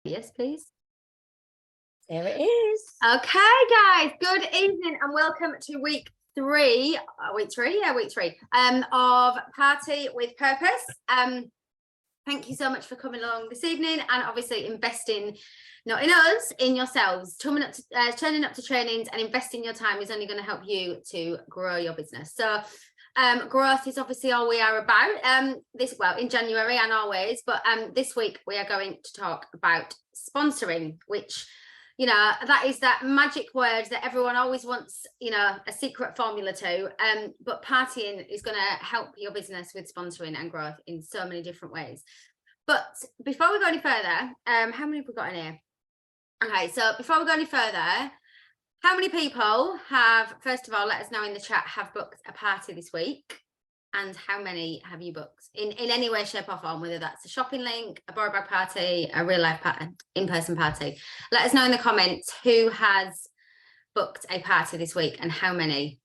Yes, please. There it is. Okay, guys, good evening and welcome to week three of Party with Purpose. Thank you so much for coming along this evening and obviously investing, not in us, in yourselves. Turning up to trainings and investing your time is only going to help you to grow your business. So growth is obviously all we are about in January and always, but this week we are going to talk about sponsoring, which, you know, that is that magic word that everyone always wants, you know, a secret formula to, but partying is going to help your business with sponsoring and growth in so many different ways. But before we go any further, how many have we got in here? Okay, so before we go any further, how many people have, first of all, let us know in the chat, have booked a party this week? And how many have you booked in any way, shape or form, whether that's a shopping link, a borrow bag party, a real life party, in-person party? Let us know in the comments who has booked a party this week and how many.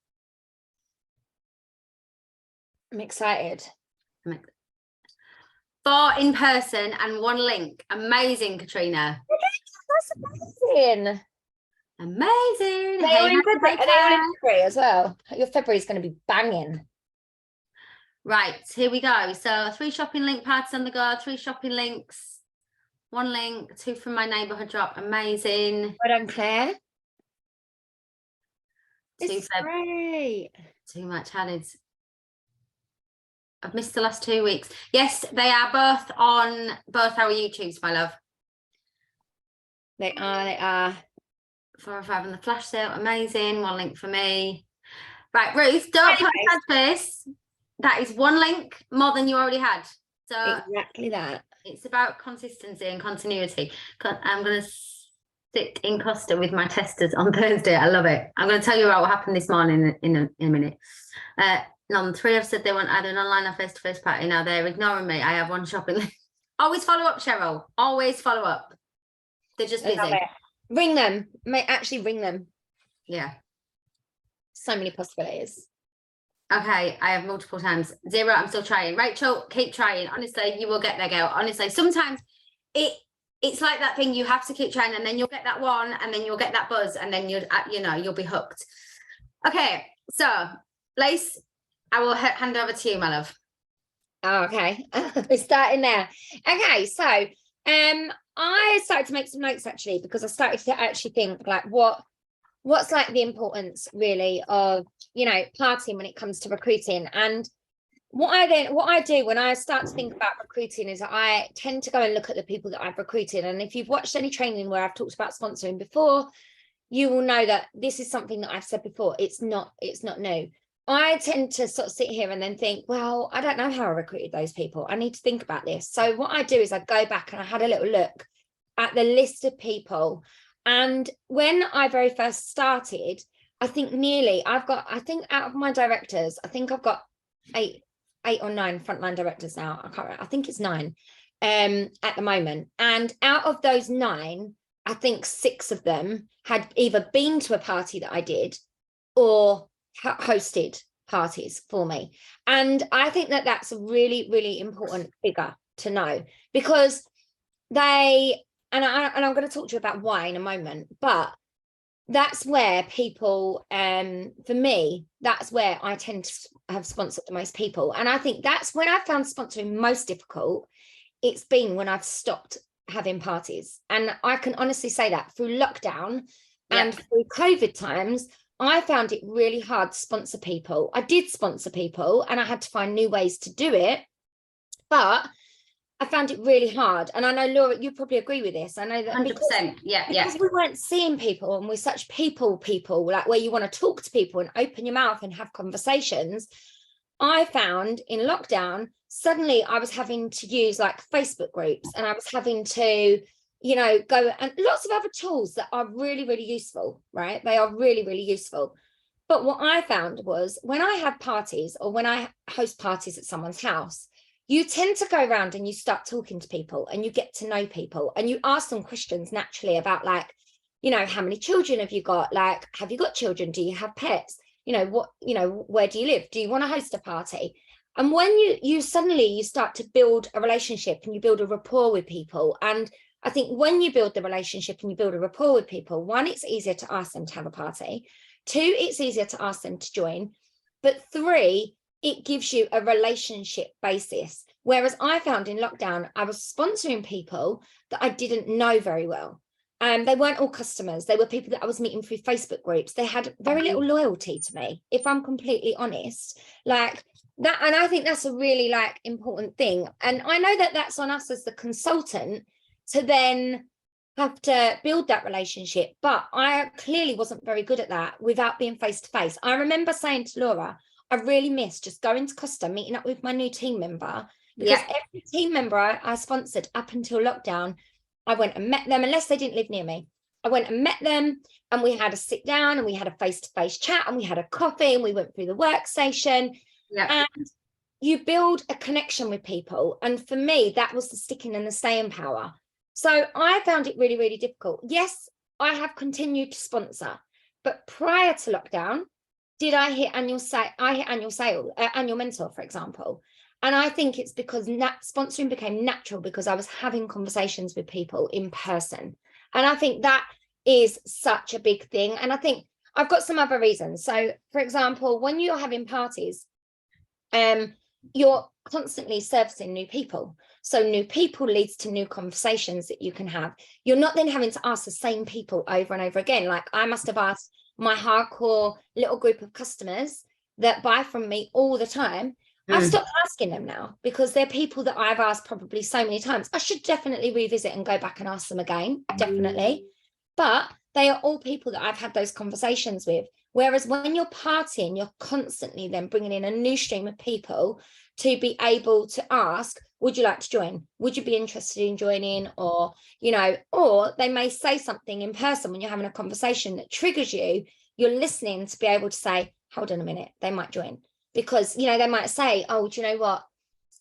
I'm excited. 4 in person and 1 link. Amazing, Katrina. That's amazing. Amazing. They all in February as well. Your February is going to be banging. Right, here we go. So 3 shopping link parties on the go, 3 shopping links, 1 link, 2 from my neighbourhood drop. Amazing. Well done, Claire. 2 It's great. Too much added. I've missed the last 2 weeks. Yes, they are both on both our YouTubes, my love. They are. 4 or 5 on the flash sale. Amazing. 1 link for me. Right, Ruth, don't put a sad face. That is 1 link more than you already had. So exactly that. It's about consistency and continuity. I'm going to sit in Costa with my testers on Thursday. I love it. I'm going to tell you about what happened this morning in a minute. None 3 have said they want either an online or face-to-face party. Now they're ignoring me. I have 1 shopping link. Always follow up, Cheryl. Always follow up. They're just busy. Ring them. Actually ring them. Yeah. So many possibilities. Okay, I have multiple times. 0, I'm still trying. Rachel, keep trying. Honestly, you will get there, girl. Honestly, sometimes it's like that thing, you have to keep trying and then you'll get that one and then you'll get that buzz and then you'll be hooked. Okay, so Lace, I will hand over to you, my love. Oh, okay. We're starting there. Okay, so I started to make some notes actually, because I started to actually think like what's like the importance really of, you know, partying when it comes to recruiting. And what I do when I start to think about recruiting is I tend to go and look at the people that I've recruited. And if you've watched any training where I've talked about sponsoring before, you will know that this is something that I've said before. It's not new. I tend to sort of sit here and then think, well, I don't know how I recruited those people. I need to think about this. So what I do is I go back and I had a little look at the list of people. And when I very first started, I think out of my directors, I think I've got 8 or 9 frontline directors now. I can't remember. I think it's 9 at the moment. And out of those 9, I think 6 of them had either been to a party that I did or hosted parties for me. And I think that that's a really, really important figure to know, because I'm going to talk to you about why in a moment, but that's where people, for me, that's where I tend to have sponsored the most people. And I think that's when I found sponsoring most difficult. It's been when I've stopped having parties. And I can honestly say that through lockdown and through COVID times, I found it really hard to sponsor people. I did sponsor people and I had to find new ways to do it, but I found it really hard. And I know, Laura, you probably agree with this. I know that 100%. Because we weren't seeing people and we're such people, like where you want to talk to people and open your mouth and have conversations. I found in lockdown, suddenly I was having to use like Facebook groups and I was having to, you know, go and lots of other tools that are really, really useful, right? They are really, really useful. But what I found was when I have parties or when I host parties at someone's house, you tend to go around and you start talking to people and you get to know people and you ask them questions naturally about like, you know, how many children have you got? Like, have you got children? Do you have pets? Where do you live? Do you want to host a party? And when you suddenly start to build a relationship and you build a rapport with people, and I think when you build the relationship and you build a rapport with people, one, it's easier to ask them to have a party. Two, it's easier to ask them to join. But three, it gives you a relationship basis. Whereas I found in lockdown, I was sponsoring people that I didn't know very well. They weren't all customers. They were people that I was meeting through Facebook groups. They had very little loyalty to me, if I'm completely honest. Like that, and I think that's a really like important thing. And I know that that's on us as the consultant to then have to build that relationship. But I clearly wasn't very good at that without being face to face. I remember saying to Laura, I really miss just going to Costa, meeting up with my new team member, because every team member I sponsored up until lockdown, I went and met them, unless they didn't live near me. I went and met them, and we had a sit down, and we had a face-to-face chat, and we had a coffee, and we went through the workstation. And you build a connection with people. And for me, that was the sticking and the staying power. So I found it really, really difficult. Yes, I have continued to sponsor, but prior to lockdown, did I hit annual mentor, for example? And I think it's because sponsoring became natural because I was having conversations with people in person. And I think that is such a big thing. And I think I've got some other reasons. So, for example, when you're having parties, you're constantly servicing new people. So new people leads to new conversations that you can have. You're not then having to ask the same people over and over again. Like I must have asked my hardcore little group of customers that buy from me all the time. I've stopped asking them now because they're people that I've asked probably so many times. I should definitely revisit and go back and ask them again, definitely. But they are all people that I've had those conversations with. Whereas when you're partying, you're constantly then bringing in a new stream of people to be able to ask, would you like to join? Would you be interested in joining? Or, you know, or they may say something in person when you're having a conversation that triggers you. You're listening to be able to say, hold on a minute, they might join. Because, you know, they might say, oh, do you know what?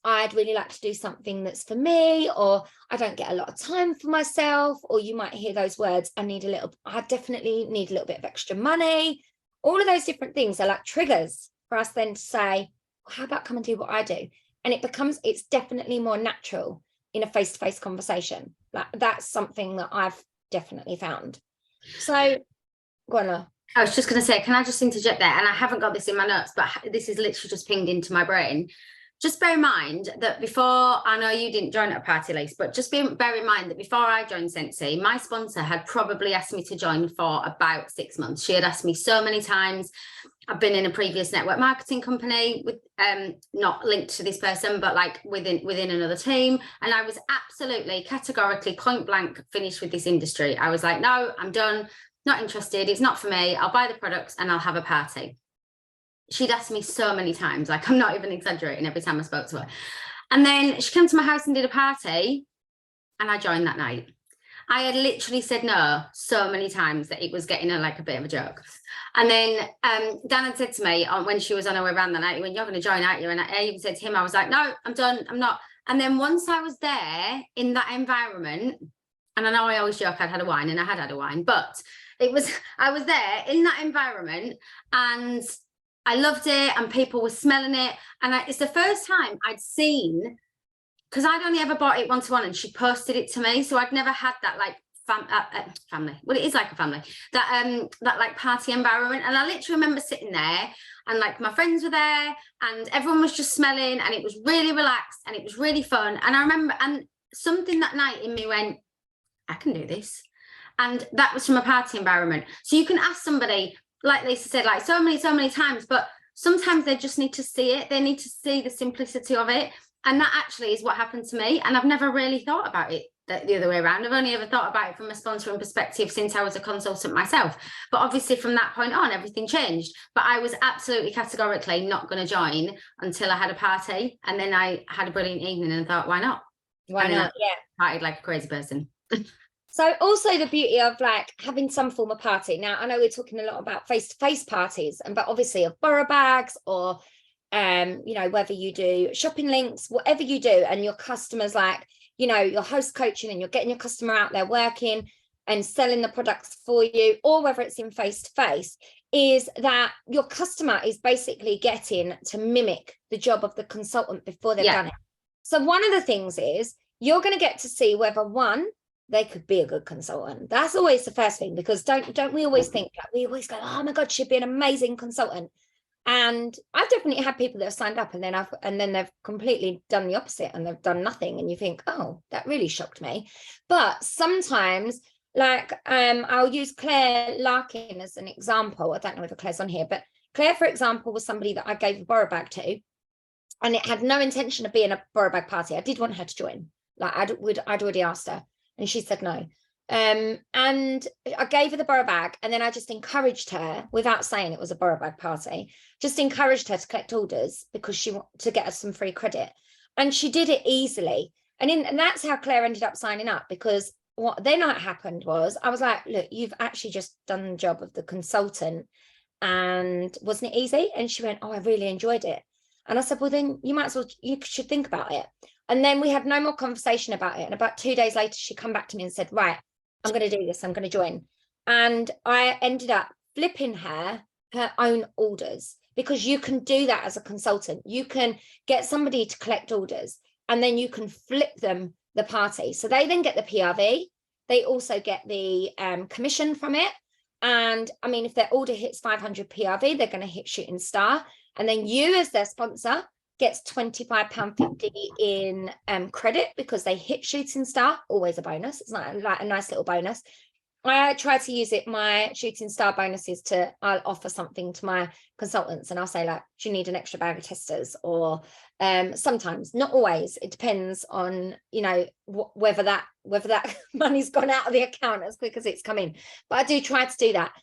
I'd really like to do something that's for me, or I don't get a lot of time for myself. Or you might hear those words, I definitely need a little bit of extra money. All of those different things are like triggers for us then to say, well, how about come and do what I do? And it's definitely more natural in a face-to-face conversation. Like that's something that I've definitely found. So go on, Laura. I was just going to say, can I just interject there? And I haven't got this in my notes, but this is literally just pinged into my brain. Just bear in mind that before, I know you didn't join at a party, Lise, but just bear in mind that before I joined Scentsy, my sponsor had probably asked me to join for about 6 months. She had asked me so many times. I've been in a previous network marketing company with not linked to this person, but like within another team. And I was absolutely categorically point blank finished with this industry. I was like, no, I'm done. Not interested. It's not for me. I'll buy the products and I'll have a party. She'd asked me so many times, like I'm not even exaggerating, every time I spoke to her. And then she came to my house and did a party and I joined that night. I had literally said no so many times that it was getting like a bit of a joke. And then Dan had said to me when she was on her way around that night, when you're going to join, aren't you? And I even said to him, I was like, no, I'm done. I'm not. And then once I was there in that environment, and I know I always joke I'd had a wine, and I had a wine, but I was there in that environment and I loved it and people were smelling it. And it's the first time I'd seen, because I'd only ever bought it one-to-one and she posted it to me. So I'd never had that like family. Well, it is like a family, that like party environment. And I literally remember sitting there and like my friends were there and everyone was just smelling and it was really relaxed and it was really fun. And I remember, and something that night in me went, I can do this. And that was from a party environment. So you can ask somebody, like Lisa said, like so many times, but sometimes they just need to see it. They need to see the simplicity of it. And that actually is what happened to me. And I've never really thought about it the other way around. I've only ever thought about it from a sponsoring perspective since I was a consultant myself. But obviously from that point on, everything changed. But I was absolutely categorically not going to join until I had a party. And then I had a brilliant evening and thought, why not? Why not? Yeah. Partied like a crazy person. So also the beauty of like having some form of party. Now, I know we're talking a lot about face-to-face parties, but obviously of borrow bags or, you know, whether you do shopping links, whatever you do, and your customers like, you know, your host coaching and you're getting your customer out there working and selling the products for you, or whether it's in face-to-face, is that your customer is basically getting to mimic the job of the consultant before they've done it. So one of the things is you're going to get to see whether one, they could be a good consultant. That's always the first thing, because don't we always think, like, we always go, oh my God, she'd be an amazing consultant. And I've definitely had people that have signed up and then they've completely done the opposite and they've done nothing. And you think, oh, that really shocked me. But sometimes, like, I'll use Claire Larkin as an example. I don't know if Claire's on here, but Claire, for example, was somebody that I gave a borrow bag to, and it had no intention of being a borrow bag party. I did want her to join. Like, I'd already asked her, and she said no. And I gave her the borrow bag, and then I just encouraged her, without saying it was a borrow bag party, just encouraged her to collect orders because she wanted to get us some free credit, and she did it easily. And that's how Claire ended up signing up, because what then happened was, I was like, look, you've actually just done the job of the consultant, and wasn't it easy? And she went, oh, I really enjoyed it. And I said, well, then you should think about it. And then we had no more conversation about it. And about 2 days later, she come back to me and said, right, I'm going to do this. I'm going to join. And I ended up flipping her own orders, because you can do that as a consultant. You can get somebody to collect orders, and then you can flip them the party. So they then get the PRV. They also get the commission from it. And I mean, if their order hits 500 PRV, they're going to hit Shooting Star. And then you, as their sponsor, gets £25.50 in credit because they hit Shooting Star. Always a bonus. It's not like a nice little bonus. I try to use it, my Shooting Star bonuses, I'll offer something to my consultants, and I'll say, like, do you need an extra bag of testers? Or sometimes, not always, it depends on, you know, whether that money's gone out of the account as quick as it's come in. But I do try to do that.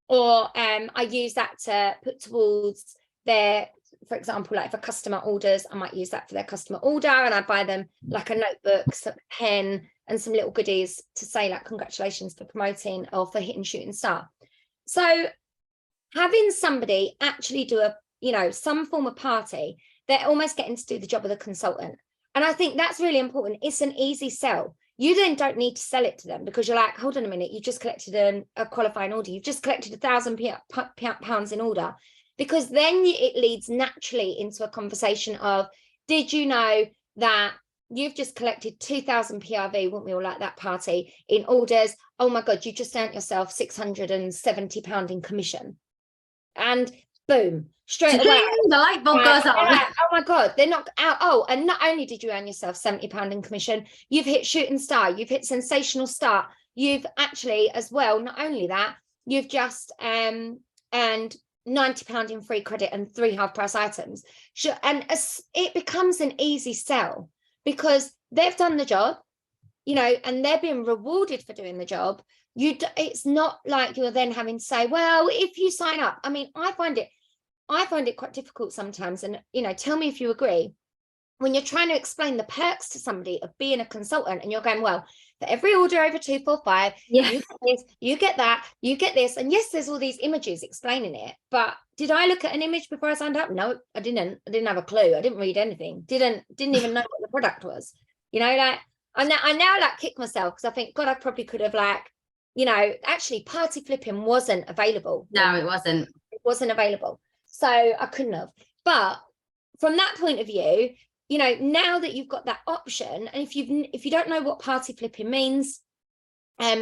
Or I use that to put towards their, for example, like if a customer orders, I might use that for their customer order, and I buy them like a notebook, some pen, and some little goodies to say, like, congratulations for promoting or for hitting Shooting Star. So having somebody actually do some form of party, they're almost getting to do the job of the consultant. And I think that's really important. It's an easy sell. You then don't need to sell it to them, because you're like, hold on a minute, you just collected a qualifying order. You've just collected £1,000 in order. Because then it leads naturally into a conversation of, did you know that you've just collected 2,000 PRV, wouldn't we all like that party, in orders? Oh my God, you just earned yourself £670 in commission. And boom, straight away. The light bulb goes on. Oh my God, they're not out. Oh, and not only did you earn yourself £70 in commission, you've hit Shooting Star, you've hit Sensational Start. You've actually, as well, not only that, you've just earned £90 in free credit and 3 half-price items. And it becomes an easy sell, because they've done the job, and they're being rewarded for doing the job. It's not like you're then having to say, well, if you sign up. I mean, I find it quite difficult sometimes, and tell me if you agree, when you're trying to explain the perks to somebody of being a consultant, and you're going, well, for every order over 245, yeah, you get this, you get that, you get this. And yes, there's all these images explaining it. But did I look at an image before I signed up? No, I didn't. I didn't have a clue. I didn't read anything. Didn't even know what the product was. Like, I now like kick myself, because I think, God, I probably could have, like, actually party flipping wasn't available. No, it wasn't. It wasn't available. So I couldn't have. But from that point of view, now that you've got that option, and if you don't know what party flipping means,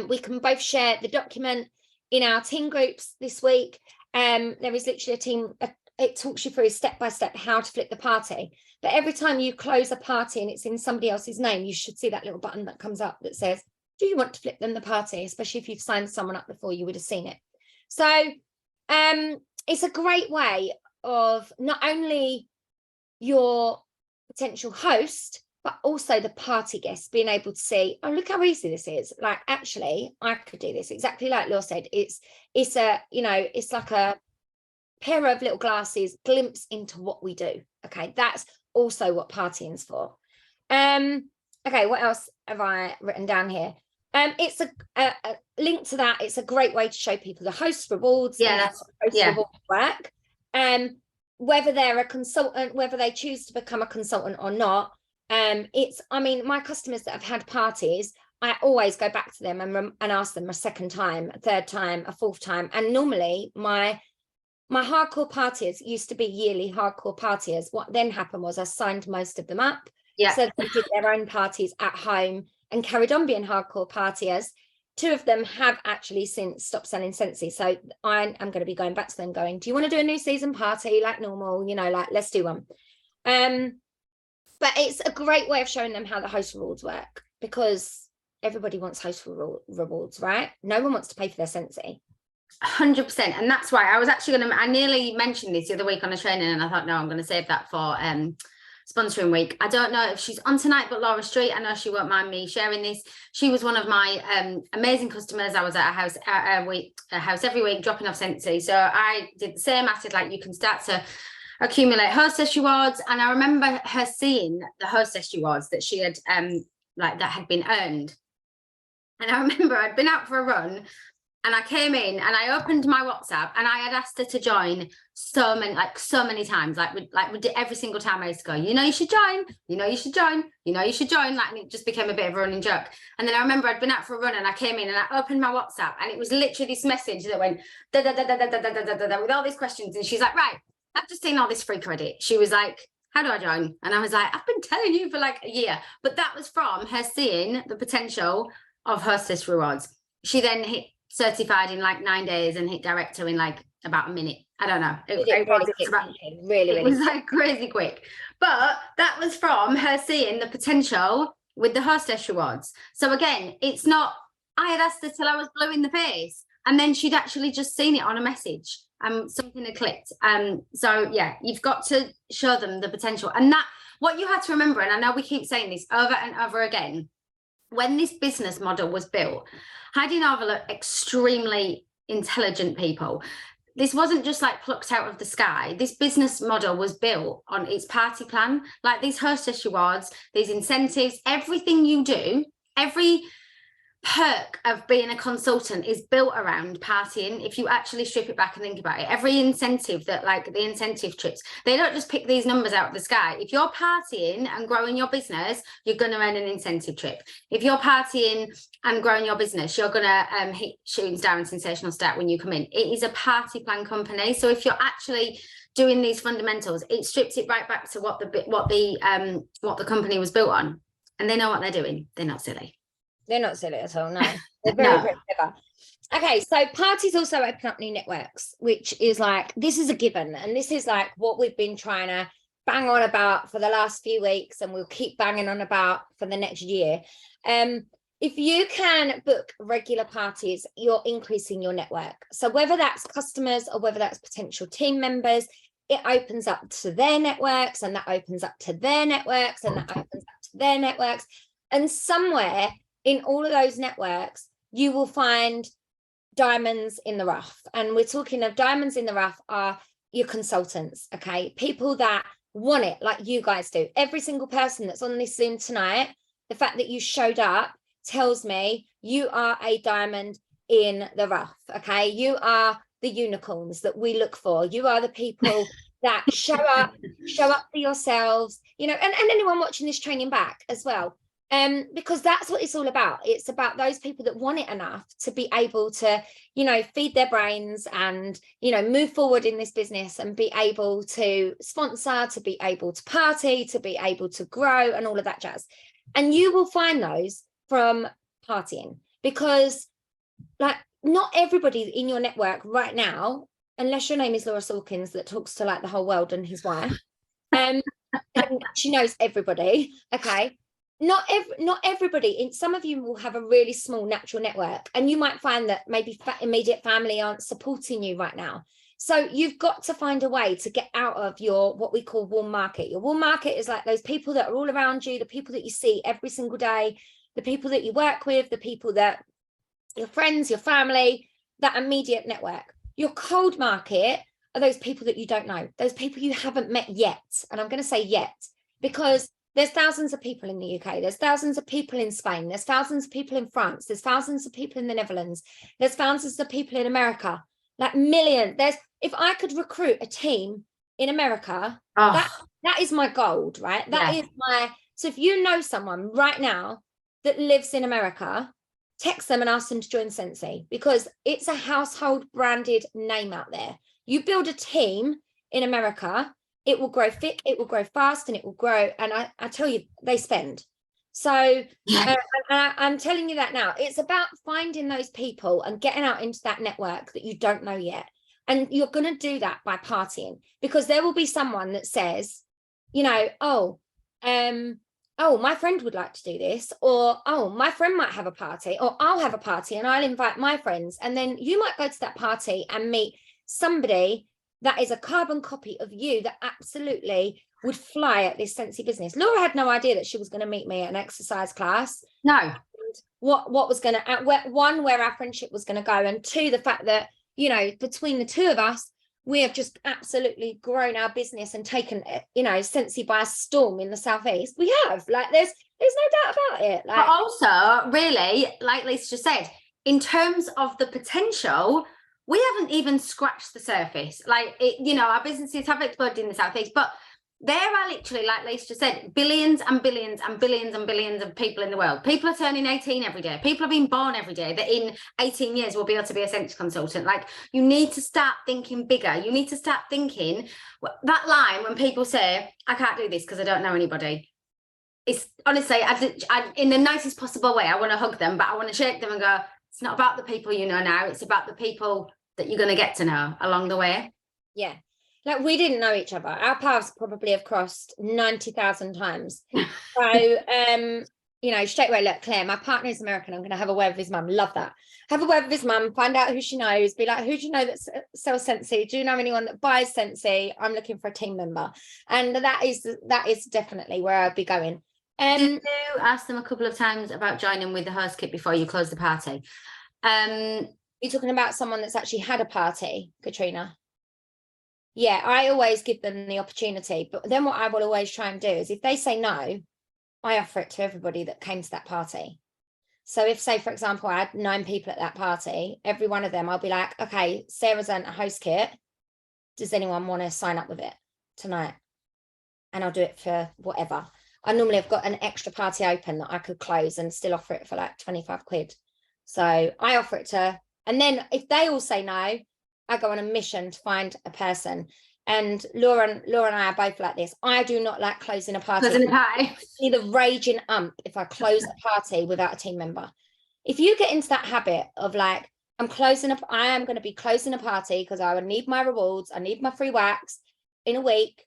we can both share the document in our team groups this week. There is literally a team, it talks you through step by step how to flip the party. But every time you close a party and it's in somebody else's name, you should see that little button that comes up that says, do you want to flip them the party? Especially if you've signed someone up before, you would have seen it. So it's a great way of not only your potential host, but also the party guests being able to see, oh, look how easy this is. Like, actually, I could do this. Exactly like Laura said, it's like a pair of little glasses, glimpse into what we do. Okay, that's also what partying's for. Okay, what else have I written down here? It's a link to that. It's a great way to show people the host rewards. Rewards work. Whether they're a consultant, whether they choose to become a consultant or not. My customers that have had parties, I always go back to them and ask them a second time, a third time, a fourth time. And normally my hardcore partiers used to be yearly hardcore partiers. What then happened was I signed most of them up. Yeah. So they did their own parties at home and carried on being hardcore partiers. 2 of them have actually since stopped selling Scentsy. So I'm going to be going back to them going, do you want to do a new season party like normal? You know, like, let's do one. But it's a great way of showing them how the host rewards work, because everybody wants host rewards, right? No one wants to pay for their Scentsy. 100%. And that's why I was actually going to, I nearly mentioned this the other week on a training, and I thought, no, I'm going to save that for sponsoring week. I don't know if she's on tonight, but Laura Street, I know she won't mind me sharing this. She was one of my amazing customers. I was at a house every week dropping off Scentsy. So I did the same. I said, like, you can start to accumulate hostess rewards. And I remember her seeing the hostess rewards that she had that had been earned. And I remember I'd been out for a run, and I came in and I opened my WhatsApp, and I had asked her to join so many times, we did every single time I used to go, you know, you should join, you know, you should join, you know, you should join, like, and it just became a bit of a running joke. And then I remember I'd been out for a run, and I came in and I opened my WhatsApp, and it was literally this message that went da da da da da da da da da da with all these questions. And she's like, right, I've just seen all this free credit. She was like, how do I join? And I was like, I've been telling you for like a year. But that was from her seeing the potential of hostess rewards. She then hit certified in like 9 days and hit director in like about a minute. I don't know. It was like crazy quick. But that was from her seeing the potential with the hostess rewards. So again, it's not, I had asked her till I was blue in the face, and then she'd actually just seen it on a message. Something had clicked. So yeah, you've got to show them the potential. And that, what you have to remember, and I know we keep saying this over and over again, when this business model was built, Heidi and Arvel are extremely intelligent people. This wasn't just like plucked out of the sky. This business model was built on its party plan, like these hostess rewards, these incentives, everything you do, every perk of being a consultant is built around partying. If you actually strip it back and think about it, every incentive that, like the incentive trips, they don't just pick these numbers out of the sky. If you're partying and growing your business, you're going to earn an incentive trip. If you're partying and growing your business, you're going to hit shooting star and sensational stat when you come in. It is a party plan company. So if you're actually doing these fundamentals, it strips it right back to what the company was built on, and they know what they're doing. They're not silly. They're not silly at all, no. They're very, very clever. Okay, so parties also open up new networks, which is like, this is a given. And this is like what we've been trying to bang on about for the last few weeks, and we'll keep banging on about for the next year. If you can book regular parties, you're increasing your network. So whether that's customers or whether that's potential team members, it opens up to their networks, and that opens up to their networks, and that opens up to their networks. And somewhere in all of those networks, you will find diamonds in the rough. And we're talking of diamonds in the rough are your consultants, okay? People that want it like you guys do. Every single person that's on this Zoom tonight, the fact that you showed up tells me you are a diamond in the rough, okay? You are the unicorns that we look for. You are the people that show up for yourselves, you know, and anyone watching this training back as well. Because that's what it's all about. It's about those people that want it enough to be able to, you know, feed their brains and, you know, move forward in this business and be able to sponsor, to be able to party, to be able to grow and all of that jazz. And you will find those from partying, because like not everybody in your network right now, unless your name is Laura Sawkins that talks to like the whole world and his wife, and she knows everybody, okay? Not everybody. Some of you will have a really small natural network, and you might find that maybe immediate family aren't supporting you right now. So you've got to find a way to get out of your what we call warm market. Your warm market is like those people that are all around you, the people that you see every single day, the people that you work with, the people that your friends, your family, that immediate network. Your cold market are those people that you don't know, those people you haven't met yet. And I'm going to say yet, because there's thousands of people in the UK. There's thousands of people in Spain. There's thousands of people in France. There's thousands of people in the Netherlands. There's thousands of people in America, like millions. If I could recruit a team in America, that is my gold, right? That is so if you know someone right now that lives in America, text them and ask them to join Scentsy, because it's a household branded name out there. You build a team in America, it will grow thick, it will grow fast, and it will grow. And I tell you, they spend. So Yeah. I'm telling you that now. It's about finding those people and getting out into that network that you don't know yet. And you're going to do that by partying, because there will be someone that says, you know, oh, my friend would like to do this, or, oh, my friend might have a party, or I'll have a party and I'll invite my friends. And then you might go to that party and meet somebody that is a carbon copy of you that absolutely would fly at this Scentsy business. Laura had no idea that she was going to meet me at an exercise class. No. And what was going to, one, where our friendship was going to go, and two, the fact that, you know, between the two of us, we have just absolutely grown our business and taken, you know, Scentsy by storm in the Southeast. We have, like, there's no doubt about it. Like, but also, really, like Lisa just said, in terms of the potential, we haven't even scratched the surface. Like, you know, our businesses have exploded in the Southeast, but there are literally, like Lisa just said, billions and billions and billions and billions of people in the world. People are turning 18 every day. People are being born every day that in 18 years will be able to be a Scentsy consultant. Like, you need to start thinking bigger. You need to start thinking that line when people say, I can't do this because I don't know anybody. It's honestly, I in the nicest possible way, I want to hug them, but I want to shake them and go, it's not about the people you know now. It's about the people that you're going to get to know along the way. Yeah. Like, we didn't know each other. Our paths probably have crossed 90,000 times. So, you know, straight away, look, Claire, my partner is American. I'm going to have a word with his mum. Love that. Have a word with his mum, find out who she knows, be like, who do you know that sells Scentsy? Do you know anyone that buys Scentsy? I'm looking for a team member. And that is definitely where I'd be going. Did you ask them a couple of times about joining with the host kit before you close the party? You're talking about someone that's actually had a party, Katrina? Yeah, I always give them the opportunity. But then what I will always try and do is, if they say no, I offer it to everybody that came to that party. So if, say, for example, I had 9 people at that party, every one of them, I'll be like, okay, Sarah's earned a host kit. Does anyone want to sign up with it tonight? And I'll do it for whatever. I normally have got an extra party open that I could close and still offer it for like 25 quid. So I offer it to, and then if they all say no, I go on a mission to find a person. And Laura and I are both like this. I do not like closing a party. Closing a party. See the raging if I close a party without a team member. If you get into that habit of like, I am going to be closing a party because I would need my rewards, I need my free wax in a week.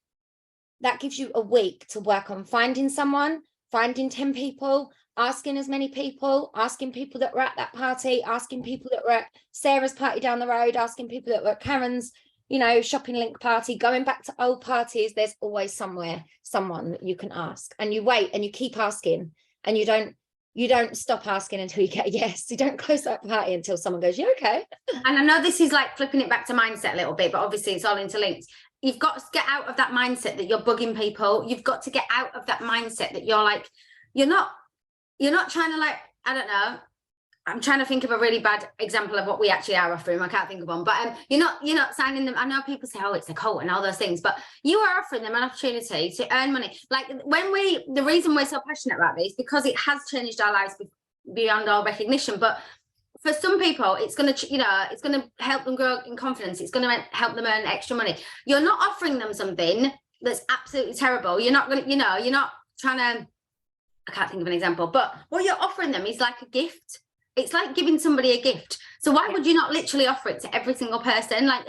That gives you a week to work on finding someone, finding 10 people, asking as many people, asking people that were at that party, asking people that were at Sarah's party down the road, asking people that were at Karen's, you know, shopping link party, going back to old parties. There's always someone that you can ask, and you wait and you keep asking, and you don't stop asking until you get a yes. You don't close that party until someone goes, yeah, okay. And I know this is like flipping it back to mindset a little bit, but obviously it's all interlinked. You've got to get out of that mindset that you're bugging people. You've got to get out of that mindset that you're like, you're not trying to, like, I don't know. I'm trying to think of a really bad example of what we actually are offering. I can't think of one, but you're not signing them. I know people say, oh, it's a cult and all those things, but you are offering them an opportunity to earn money. Like, the reason we're so passionate about this, because it has changed our lives beyond all recognition. But for some people, it's going to help them grow in confidence. It's going to help them earn extra money. You're not offering them something that's absolutely terrible. You're not going to, you're not trying to, I can't think of an example, but what you're offering them is like a gift. It's like giving somebody a gift. So why would you not literally offer it to every single person? Like,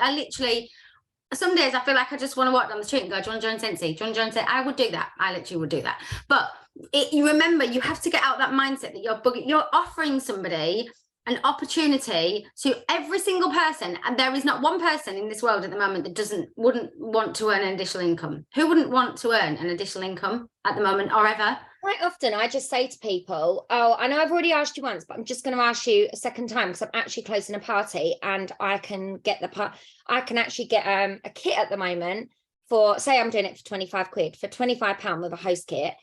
some days I feel like I just want to walk down the street and go, do you want to join Scentsy? Do you want to join Scentsy? I would do that. I literally would do that. But you remember, you have to get out that mindset that you're offering somebody an opportunity to every single person, and there is not one person in this world at the moment that wouldn't want to earn an additional income. Who wouldn't want to earn an additional income at the moment or ever? Quite often I just say to people, oh, I know I've already asked you once, but I'm just going to ask you a second time because I'm actually closing a party, and I can actually get a kit at the moment for, say I'm doing it for 25 quid, for £25 with a host kit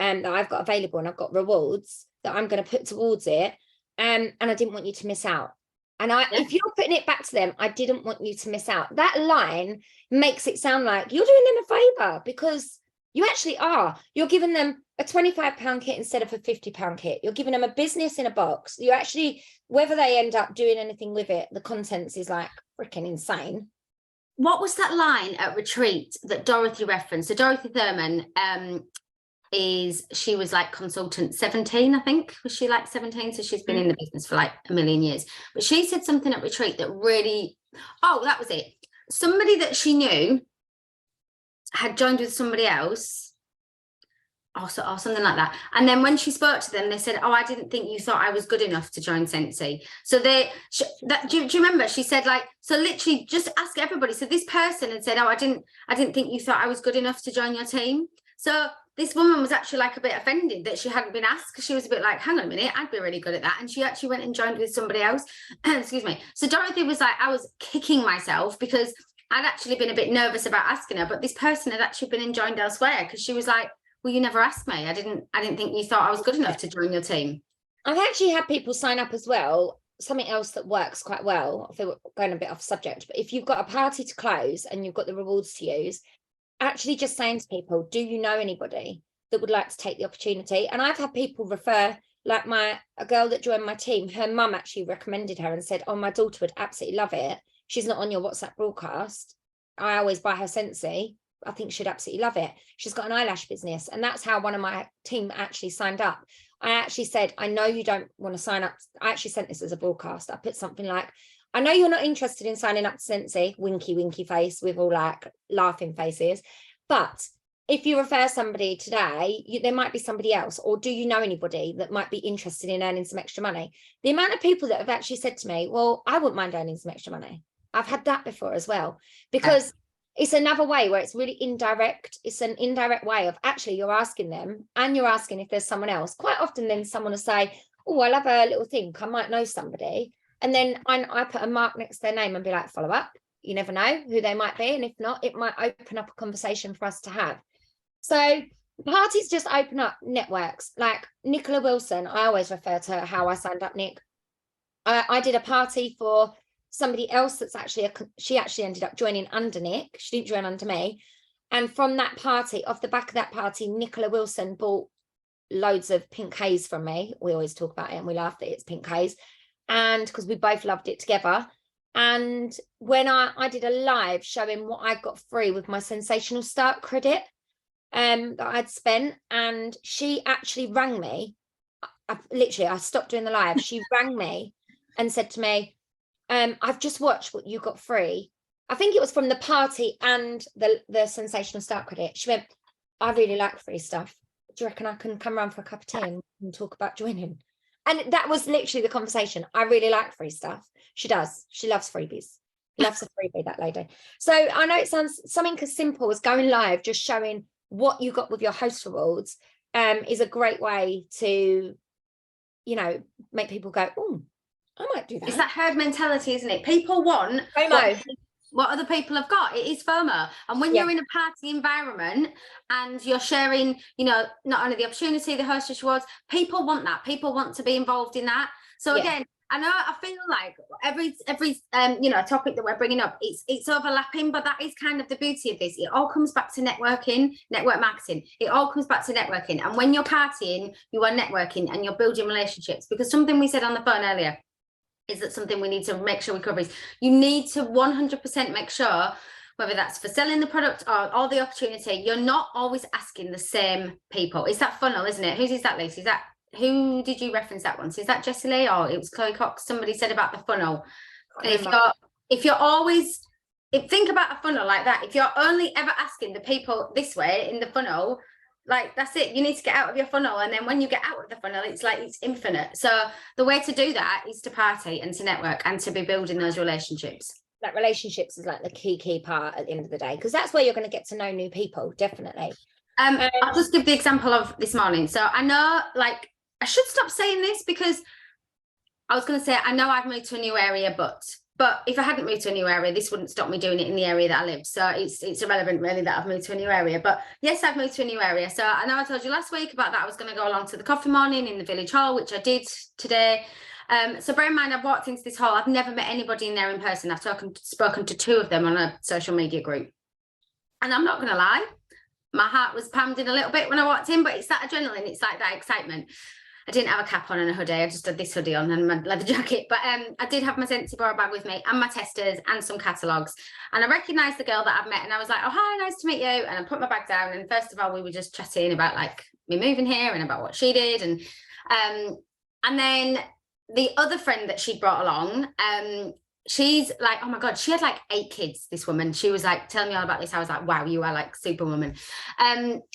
that I've got available, and I've got rewards that I'm going to put towards it. And I didn't want you to miss out. And if you're putting it back to them, I didn't want you to miss out. That line makes it sound like you're doing them a favor, because you actually are. You're giving them a £25 kit instead of a £50 kit. You're giving them a business in a box. You actually, whether they end up doing anything with it, the contents is like freaking insane. What was that line at retreat that Dorothy referenced? So Dorothy Thurman, she was like consultant 17, I think. Was she like 17? So she's been in the business for like a million years. But she said something at retreat that really, that was it. Somebody that she knew had joined with somebody else, or something like that. And then when she spoke to them, they said, I didn't think you thought I was good enough to join Scentsy. So do you remember? She said, like, so literally just ask everybody. So this person had said, I didn't think you thought I was good enough to join your team. So this woman was actually like a bit offended that she hadn't been asked, because she was a bit like, hang on a minute, I'd be really good at that. And she actually went and joined with somebody else. Excuse me. So Dorothy was like, I was kicking myself because I'd actually been a bit nervous about asking her, but this person had actually been joined elsewhere, because she was like, well, you never asked me. I didn't think you thought I was good enough to join your team. I've actually had people sign up as well. Something else that works quite well, I feel we're going a bit off subject, but if you've got a party to close and you've got the rewards to use, actually just saying to people, do you know anybody that would like to take the opportunity? And I've had people refer, like a girl that joined my team, her mum actually recommended her and said, my daughter would absolutely love it. She's not on your WhatsApp broadcast. I always buy her Scentsy. I think she'd absolutely love it. She's got an eyelash business. And that's how one of my team actually signed up. I actually said, I know you don't want to sign up. I actually sent this as a broadcast. I put something like, I know you're not interested in signing up to Scentsy, winky, winky face with all like laughing faces. But if you refer somebody today, there might be somebody else. Or do you know anybody that might be interested in earning some extra money? The amount of people that have actually said to me, well, I wouldn't mind earning some extra money. I've had that before as well, because it's another way where it's really indirect. It's an indirect way of actually you're asking them, and you're asking if there's someone else. Quite often then someone will say, I love a little think, I might know somebody. And then I put a mark next to their name and be like, follow up. You never know who they might be. And if not, it might open up a conversation for us to have. So parties just open up networks. Like Nicola Wilson, I always refer to her how I signed up, Nick. I did a party for somebody else that's actually she actually ended up joining under Nick. She didn't join under me. And from that party, off the back of that party, Nicola Wilson bought loads of pink haze from me. We always talk about it and we laugh that it's pink haze. And because we both loved it together. And when I did a live showing what I got free with my sensational start credit that I'd spent, and she actually rang me. I stopped doing the live. She rang me and said to me, I've just watched what you got free. I think it was from the party and the sensational start credit. She went, I really like free stuff. Do you reckon I can come around for a cup of tea and talk about joining? And that was literally the conversation. I really like free stuff. She does. She loves freebies. Loves a freebie, that lady. So I know it sounds something as simple as going live, just showing what you got with your host rewards is a great way to, make people go, I might do that. It's that herd mentality, isn't it? People want what other people have got. It is FOMO. And when you're in a party environment and you're sharing, not only the opportunity, the hostess rewards, people want that. People want to be involved in that. So again, I feel like every topic that we're bringing up, it's overlapping, but that is kind of the beauty of this. It all comes back to networking, network marketing. It all comes back to networking. And when you're partying, you are networking and you're building relationships, because something we said on the phone earlier is that something we need to make sure we cover is you need to 100% make sure, whether that's for selling the product or the opportunity, you're not always asking the same people. It's that funnel, isn't it? Whose is that, Lisa? Who did you reference that one? So is that Jessie Lee or it was Chloe Cox? Somebody said about the funnel. And if you're always, think about a funnel like that. If you're only ever asking the people this way in the funnel, like that's it, you need to get out of your funnel, and then when you get out of the funnel, it's like it's infinite. So the way to do that is to party and to network and to be building those relationships. Like relationships is like the key part at the end of the day, because that's where you're going to get to know new people, definitely. I'll just give the example of this morning. So I know, like, I should stop saying this because I was going to say I know I've moved to a new area, but if I hadn't moved to a new area, this wouldn't stop me doing it in the area that I live. So it's irrelevant really that I've moved to a new area. But yes, I've moved to a new area. So I know I told you last week about that. I was going to go along to the coffee morning in the village hall, which I did today. So bear in mind, I've walked into this hall. I've never met anybody in there in person. I've spoken to two of them on a social media group. And I'm not going to lie, my heart was pounding a little bit when I walked in, but it's that adrenaline. It's like that excitement. I didn't have a cap on and a hoodie. I just had this hoodie on and my leather jacket. But I did have my Scentsy Borrow bag with me and my testers and some catalogues. And I recognised the girl that I've met and I was like, oh, hi, nice to meet you. And I put my bag down. And first of all, we were just chatting about like me moving here and about what she did. And then the other friend that she brought along, she's like, oh my God, she had like 8 kids, this woman. She was like, telling me all about this. I was like, wow, you are like superwoman.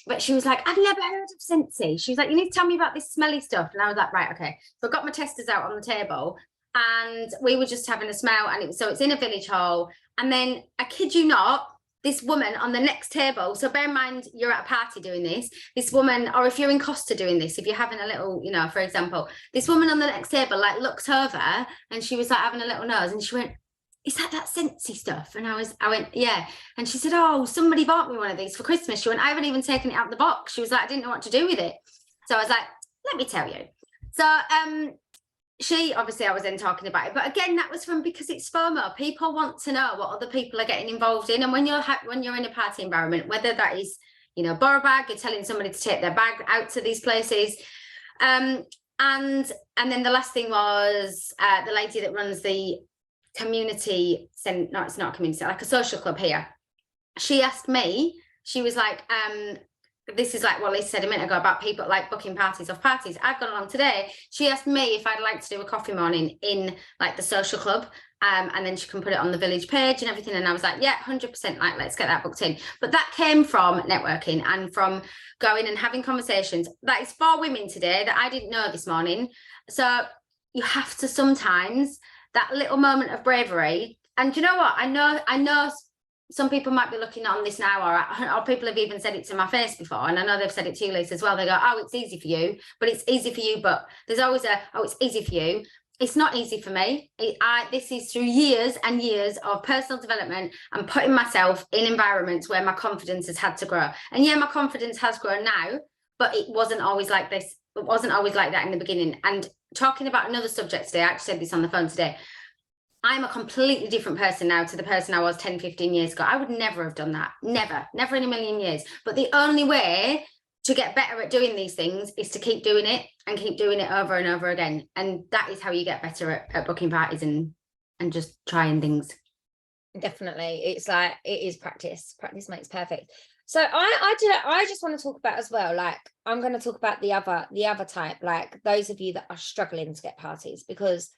But she was like, I've never heard of Scentsy. She was like, you need to tell me about this smelly stuff. And I was like, right, okay. So I got my testers out on the table and we were just having a smell, and so it's in a village hall. And then I kid you not, this woman on the next table, so bear in mind you're at a party doing this woman, or if you're in Costa doing this, if you're having a little, you know, for example, this woman on the next table like looked over and she was like having a little nose and she went, is that Scentsy stuff? And I went, yeah. And she said, oh, somebody bought me one of these for Christmas. She went, I haven't even taken it out of the box. She was like, I didn't know what to do with it. So I was like, let me tell you. So she, obviously I was then talking about it, but again, that was because it's FOMO. People want to know what other people are getting involved in. And when you're in a party environment, whether that is, you know, borrow a bag, you're telling somebody to take their bag out to these places. And then the last thing was the lady that runs the community, no, it's not a community, like a social club here. She asked me, she was like, this is like what Lisa said a minute ago about people like booking parties off parties. I've gone along today. She asked me if I'd like to do a coffee morning in like the social club, and then she can put it on the village page and everything. And I was like, yeah, 100%, like, let's get that booked in. But that came from networking and from going and having conversations. That is for women today that I didn't know this morning. So you have to sometimes, that little moment of bravery. And you know what? I know some people might be looking on this now, or people have even said it to my face before, and I know they've said it to you, Lisa, as well. They go, oh, it's easy for you, but it's easy for you, but there's always oh, it's easy for you. It's not easy for me. This is through years and years of personal development and putting myself in environments where my confidence has had to grow. And yeah, my confidence has grown now, but it wasn't always like this. It wasn't always like that in the beginning. And talking about another subject today, I actually said this on the phone today, I'm a completely different person now to the person I was 10, 15 years ago. I would never have done that. Never in a million years. But the only way to get better at doing these things is to keep doing it and keep doing it over and over again. And that is how you get better at booking parties and just trying things. Definitely. It's like, it is practice. Practice makes perfect. So I just want to talk about as well, like, I'm going to talk about the other type, like those of you that are struggling to get parties, because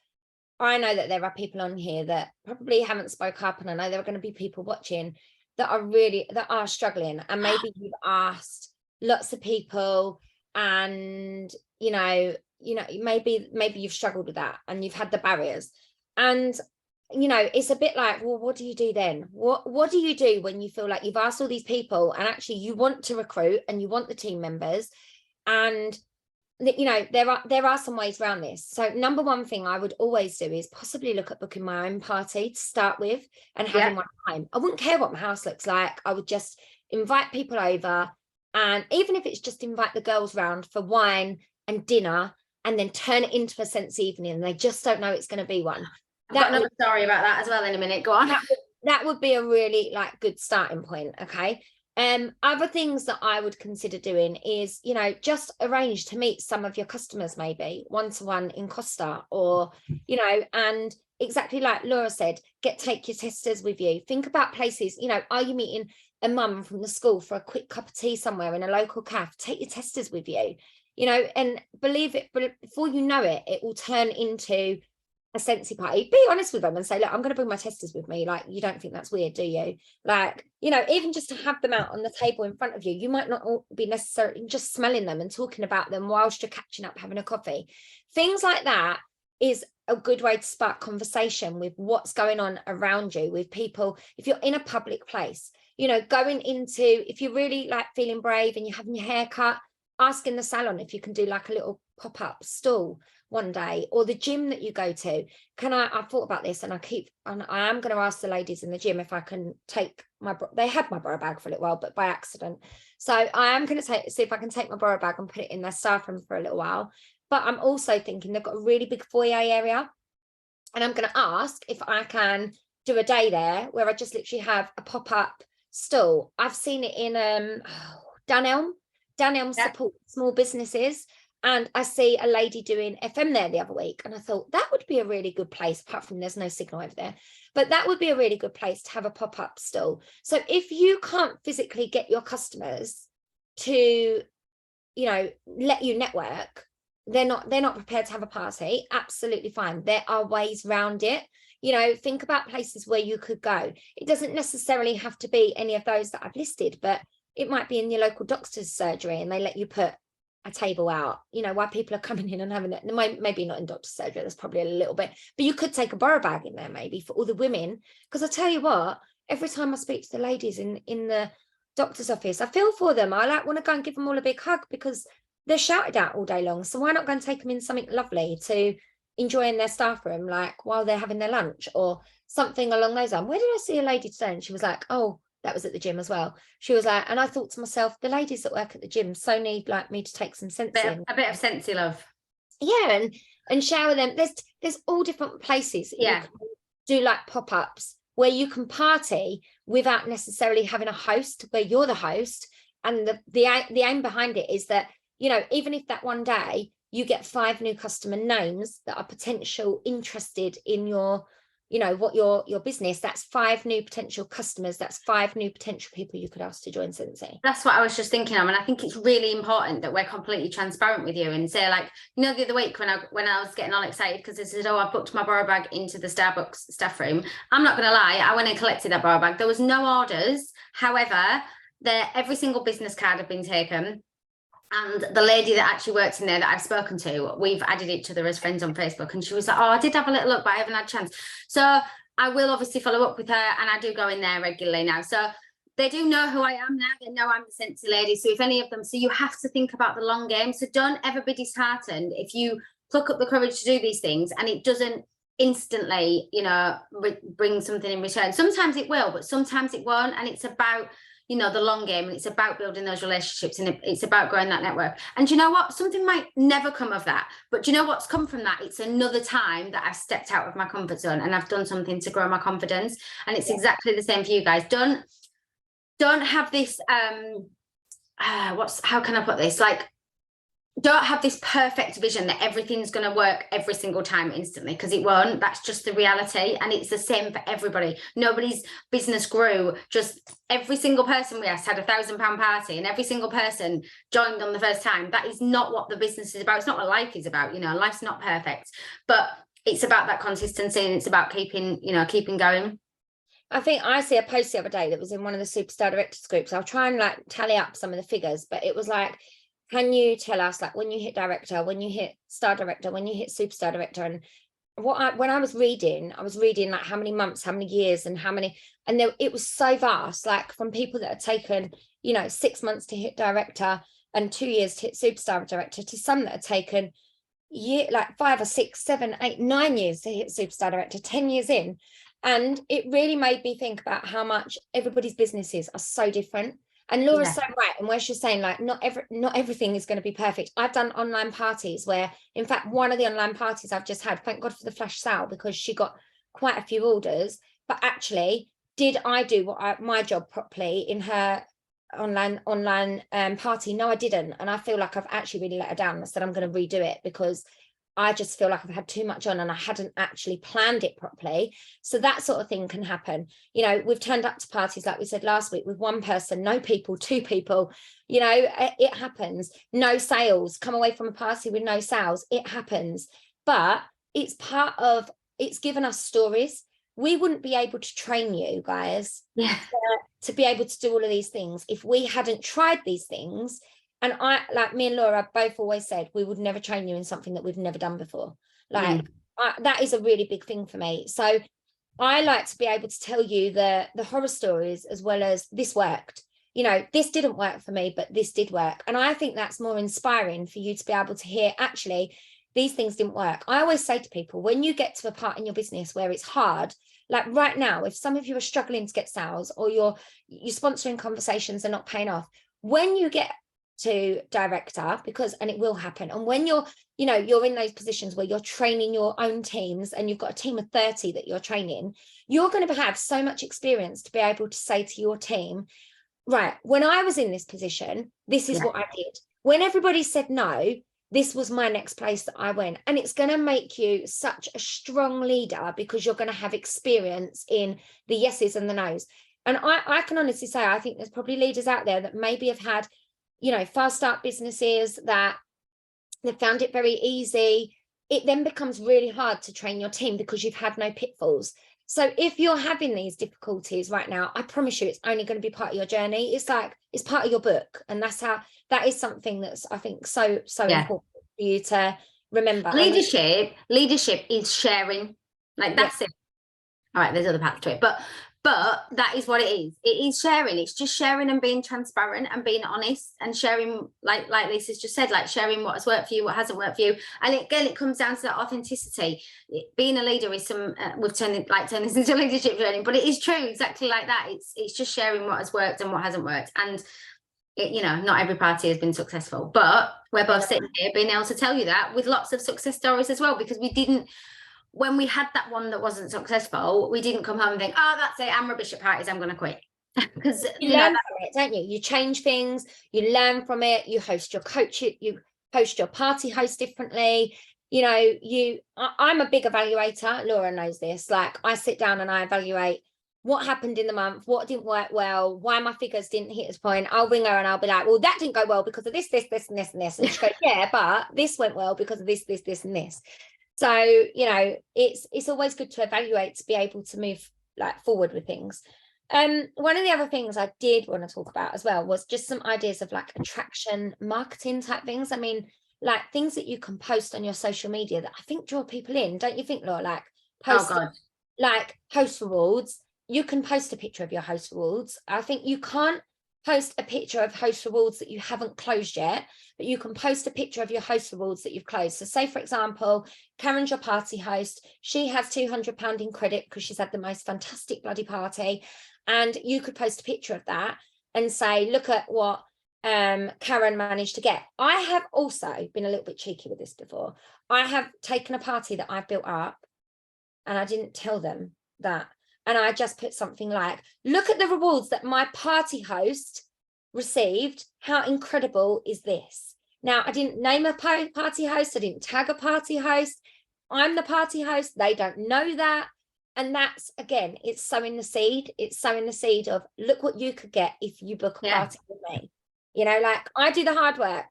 I know that there are people on here that probably haven't spoke up, and I know there are going to be people watching that are struggling, and maybe you've asked lots of people, and you know maybe you've struggled with that and you've had the barriers, and you know it's a bit like, well, what do you do then? What do you do when you feel like you've asked all these people and actually you want to recruit and you want the team members, and you know there are some ways around this. So number one thing I would always do is possibly look at booking my own party to start with and having my time. I wouldn't care what my house looks like. I would just invite people over, and even if it's just invite the girls round for wine and dinner, and then turn it into a Scentsy evening, and they just don't know it's going to be one. I've got another story about that as well in a minute. Go on. That would be a really like good starting point. Okay. Other things that I would consider doing is, you know, just arrange to meet some of your customers, maybe one-to-one in Costa, or, you know, and exactly like Laura said, take your testers with you. Think about places, you know, are you meeting a mum from the school for a quick cup of tea somewhere in a local cafe? Take your testers with you, you know, and believe it, but before you know it, it will turn into a Scentsy party. Be honest with them and say, look, I'm going to bring my testers with me. Like, you don't think that's weird, do you? Like, you know, even just to have them out on the table in front of you, you might not be necessarily just smelling them and talking about them whilst you're catching up, having a coffee. Things like that is a good way to spark conversation with what's going on around you, with people. If you're in a public place, you know, going into, if you're really like feeling brave and you're having your hair cut, ask in the salon if you can do like a little pop-up stall one day, or the gym that you go to. I thought about this, and I am going to ask the ladies in the gym if I can take they had my borrow bag for a little while, but by accident. So I am going to see if I can take my borrow bag and put it in their staff room for a little while. But I'm also thinking they've got a really big foyer area, and I'm going to ask if I can do a day there where I just literally have a pop-up stall. I've seen it in Dunelm support small businesses. And I see a lady doing FM there the other week, and I thought that would be a really good place, apart from there's no signal over there, but that would be a really good place to have a pop-up stall. So if you can't physically get your customers to you know, let you network, they're not prepared to have a party, absolutely fine. There are ways around it. You know, think about places where you could go. It doesn't necessarily have to be any of those that I've listed, but it might be in your local doctor's surgery and they let you put a table out, you know, while people are coming in and having it. Maybe not in doctor's surgery, there's probably a little bit, but you could take a borrow bag in there maybe for all the women. Because I tell you what, every time I speak to the ladies in the doctor's office, I feel for them. I like want to go and give them all a big hug because they're shouted at all day long. So why not go and take them in something lovely to enjoy in their staff room, like while they're having their lunch or something along those lines. Where did I see a lady today? And she was like, oh, that was at the gym as well. She was like, and I thought to myself, the ladies that work at the gym so need like me to take some Scentsy. A bit of Scentsy love. Yeah, and shower them. There's all different places. Yeah. You can do like pop-ups where you can party without necessarily having a host where you're the host. And the aim behind it is that, you know, even if that one day you get 5 new customer names that are potential interested in your, you know, what your business, that's 5 new potential customers, that's 5 new potential people you could ask to join Scentsy. That's what I was just thinking of, and I think it's really important that we're completely transparent with you and say, like, you know, the other week when I was getting all excited because I said, oh, I booked my borrow bag into the Starbucks staff room. I'm not going to lie, I went and collected that borrow bag. There was no orders. However, every single business card had been taken. And the lady that actually works in there that I've spoken to, we've added each other as friends on Facebook. And she was like, oh, I did have a little look, but I haven't had a chance. So I will obviously follow up with her. And I do go in there regularly now. So they do know who I am now. They know I'm the Scentsy lady. So if any of them, so you have to think about the long game. So don't ever be disheartened if you pluck up the courage to do these things and it doesn't instantly, you know, bring something in return. Sometimes it will, but sometimes it won't. And it's about, you know, the long game, and it's about building those relationships, and it's about growing that network. And do you know what? Something might never come of that, but do you know what's come from that? It's another time that I've stepped out of my comfort zone and I've done something to grow my confidence. And it's exactly the same for you guys. Don't have this how can I put this? Like, don't have this perfect vision that everything's going to work every single time instantly, because it won't. That's just the reality. And it's the same for everybody. Nobody's business grew. Just every single person we asked had £1,000 party, and every single person joined on the first time. That is not what the business is about. It's not what life is about. You know, life's not perfect, but it's about that consistency, and it's about keeping going. I think I see a post the other day that was in one of the Superstar Directors groups. I'll try and like tally up some of the figures, but it was like, can you tell us, like, when you hit director, when you hit star director, when you hit superstar director? And when I was reading like how many months, how many years, and how many, and it was so vast, like from people that had taken, you know, 6 months to hit director and 2 years to hit superstar director, to some that had taken like 5 or 6, 7, 8, 9 years to hit superstar director, 10 years in. And it really made me think about how much everybody's businesses are so different. And Laura's so right, and where she's saying, like, not everything is going to be perfect. I've done online parties where, in fact, one of the online parties I've just had, thank God for the flash sale, because she got quite a few orders. But actually, did I do my job properly in her online party? No, I didn't. And I feel like I've actually really let her down. I said I'm going to redo it because I just feel like I've had too much on and I hadn't actually planned it properly. So that sort of thing can happen. You know, we've turned up to parties, like we said last week, with 1 person, no people, 2 people, you know, it happens. No sales, come away from a party with no sales, it happens. But it's given us stories. We wouldn't be able to train you guys to be able to do all of these things if we hadn't tried these things. And like me and Laura both always said, we would never train you in something that we've never done before. Like that is a really big thing for me. So I like to be able to tell you the horror stories, as well as this worked. You know, this didn't work for me, but this did work. And I think that's more inspiring for you to be able to hear, actually, these things didn't work. I always say to people, when you get to a part in your business where it's hard, like right now, if some of you are struggling to get sales, or you're sponsoring conversations are not paying off, when you get to director, and it will happen, and when you're in those positions where you're training your own teams and you've got a team of 30 that you're training, you're going to have so much experience to be able to say to your team, right, when I was in this position, this is what I did. When everybody said no, this was my next place that I went. And it's going to make you such a strong leader, because you're going to have experience in the yeses and the nos. And I can honestly say, I think there's probably leaders out there that maybe have had, fast start businesses that they found it very easy, it then becomes really hard to train your team because you've had no pitfalls. So if you're having these difficulties right now, I promise you, it's only going to be part of your journey. It's like, it's part of your book. And that is something that's, I think, so important for you to remember. Leadership is sharing. Like, that's it. All right, there's other parts to it, but that is what it is. It is sharing. It's just sharing and being transparent and being honest and sharing, like Lisa's just said, like sharing what has worked for you, what hasn't worked for you. And again, it comes down to that authenticity. Being a leader is we've turned this into a leadership journey, but it is true, exactly like that. It's just sharing what has worked and what hasn't worked. And not every party has been successful, but we're both sitting here being able to tell you that with lots of success stories as well, because when we had that one that wasn't successful, we didn't come home and think, oh, that's it, I'm rubbish at parties, I'm going to quit. Because you learn from it, don't you? You change things, you learn from it, you host your coach, you host your party host differently. I'm a big evaluator. Laura knows this. Like, I sit down and I evaluate what happened in the month, what didn't work well, why my figures didn't hit this point. I'll ring her and I'll be like, well, that didn't go well because of this, and this, and this. And she goes, yeah, but this went well because of this, and this. So, it's always good to evaluate, to be able to move forward with things. One of the other things I did want to talk about as well was just some ideas of attraction marketing type things. I mean, things that you can post on your social media that I think draw people in. Don't you think, Laura? Post host rewards. You can post a picture of your host rewards. I think you can't post a picture of host rewards that you haven't closed yet, but you can post a picture of your host rewards that you've closed. So say, for example, Karen's your party host. She has £200 in credit because she's had the most fantastic bloody party. And you could post a picture of that and say, look at what Karen managed to get. I have also been a little bit cheeky with this before. I have taken a party that I've built up and I didn't tell them that. And I just put something like, look at the rewards that my party host received. How incredible is this? Now, I didn't name a party host. I didn't tag a party host. I'm the party host. They don't know that. And that's, again, it's sowing the seed. It's sowing the seed of, look what you could get if you book a party with me. I do the hard work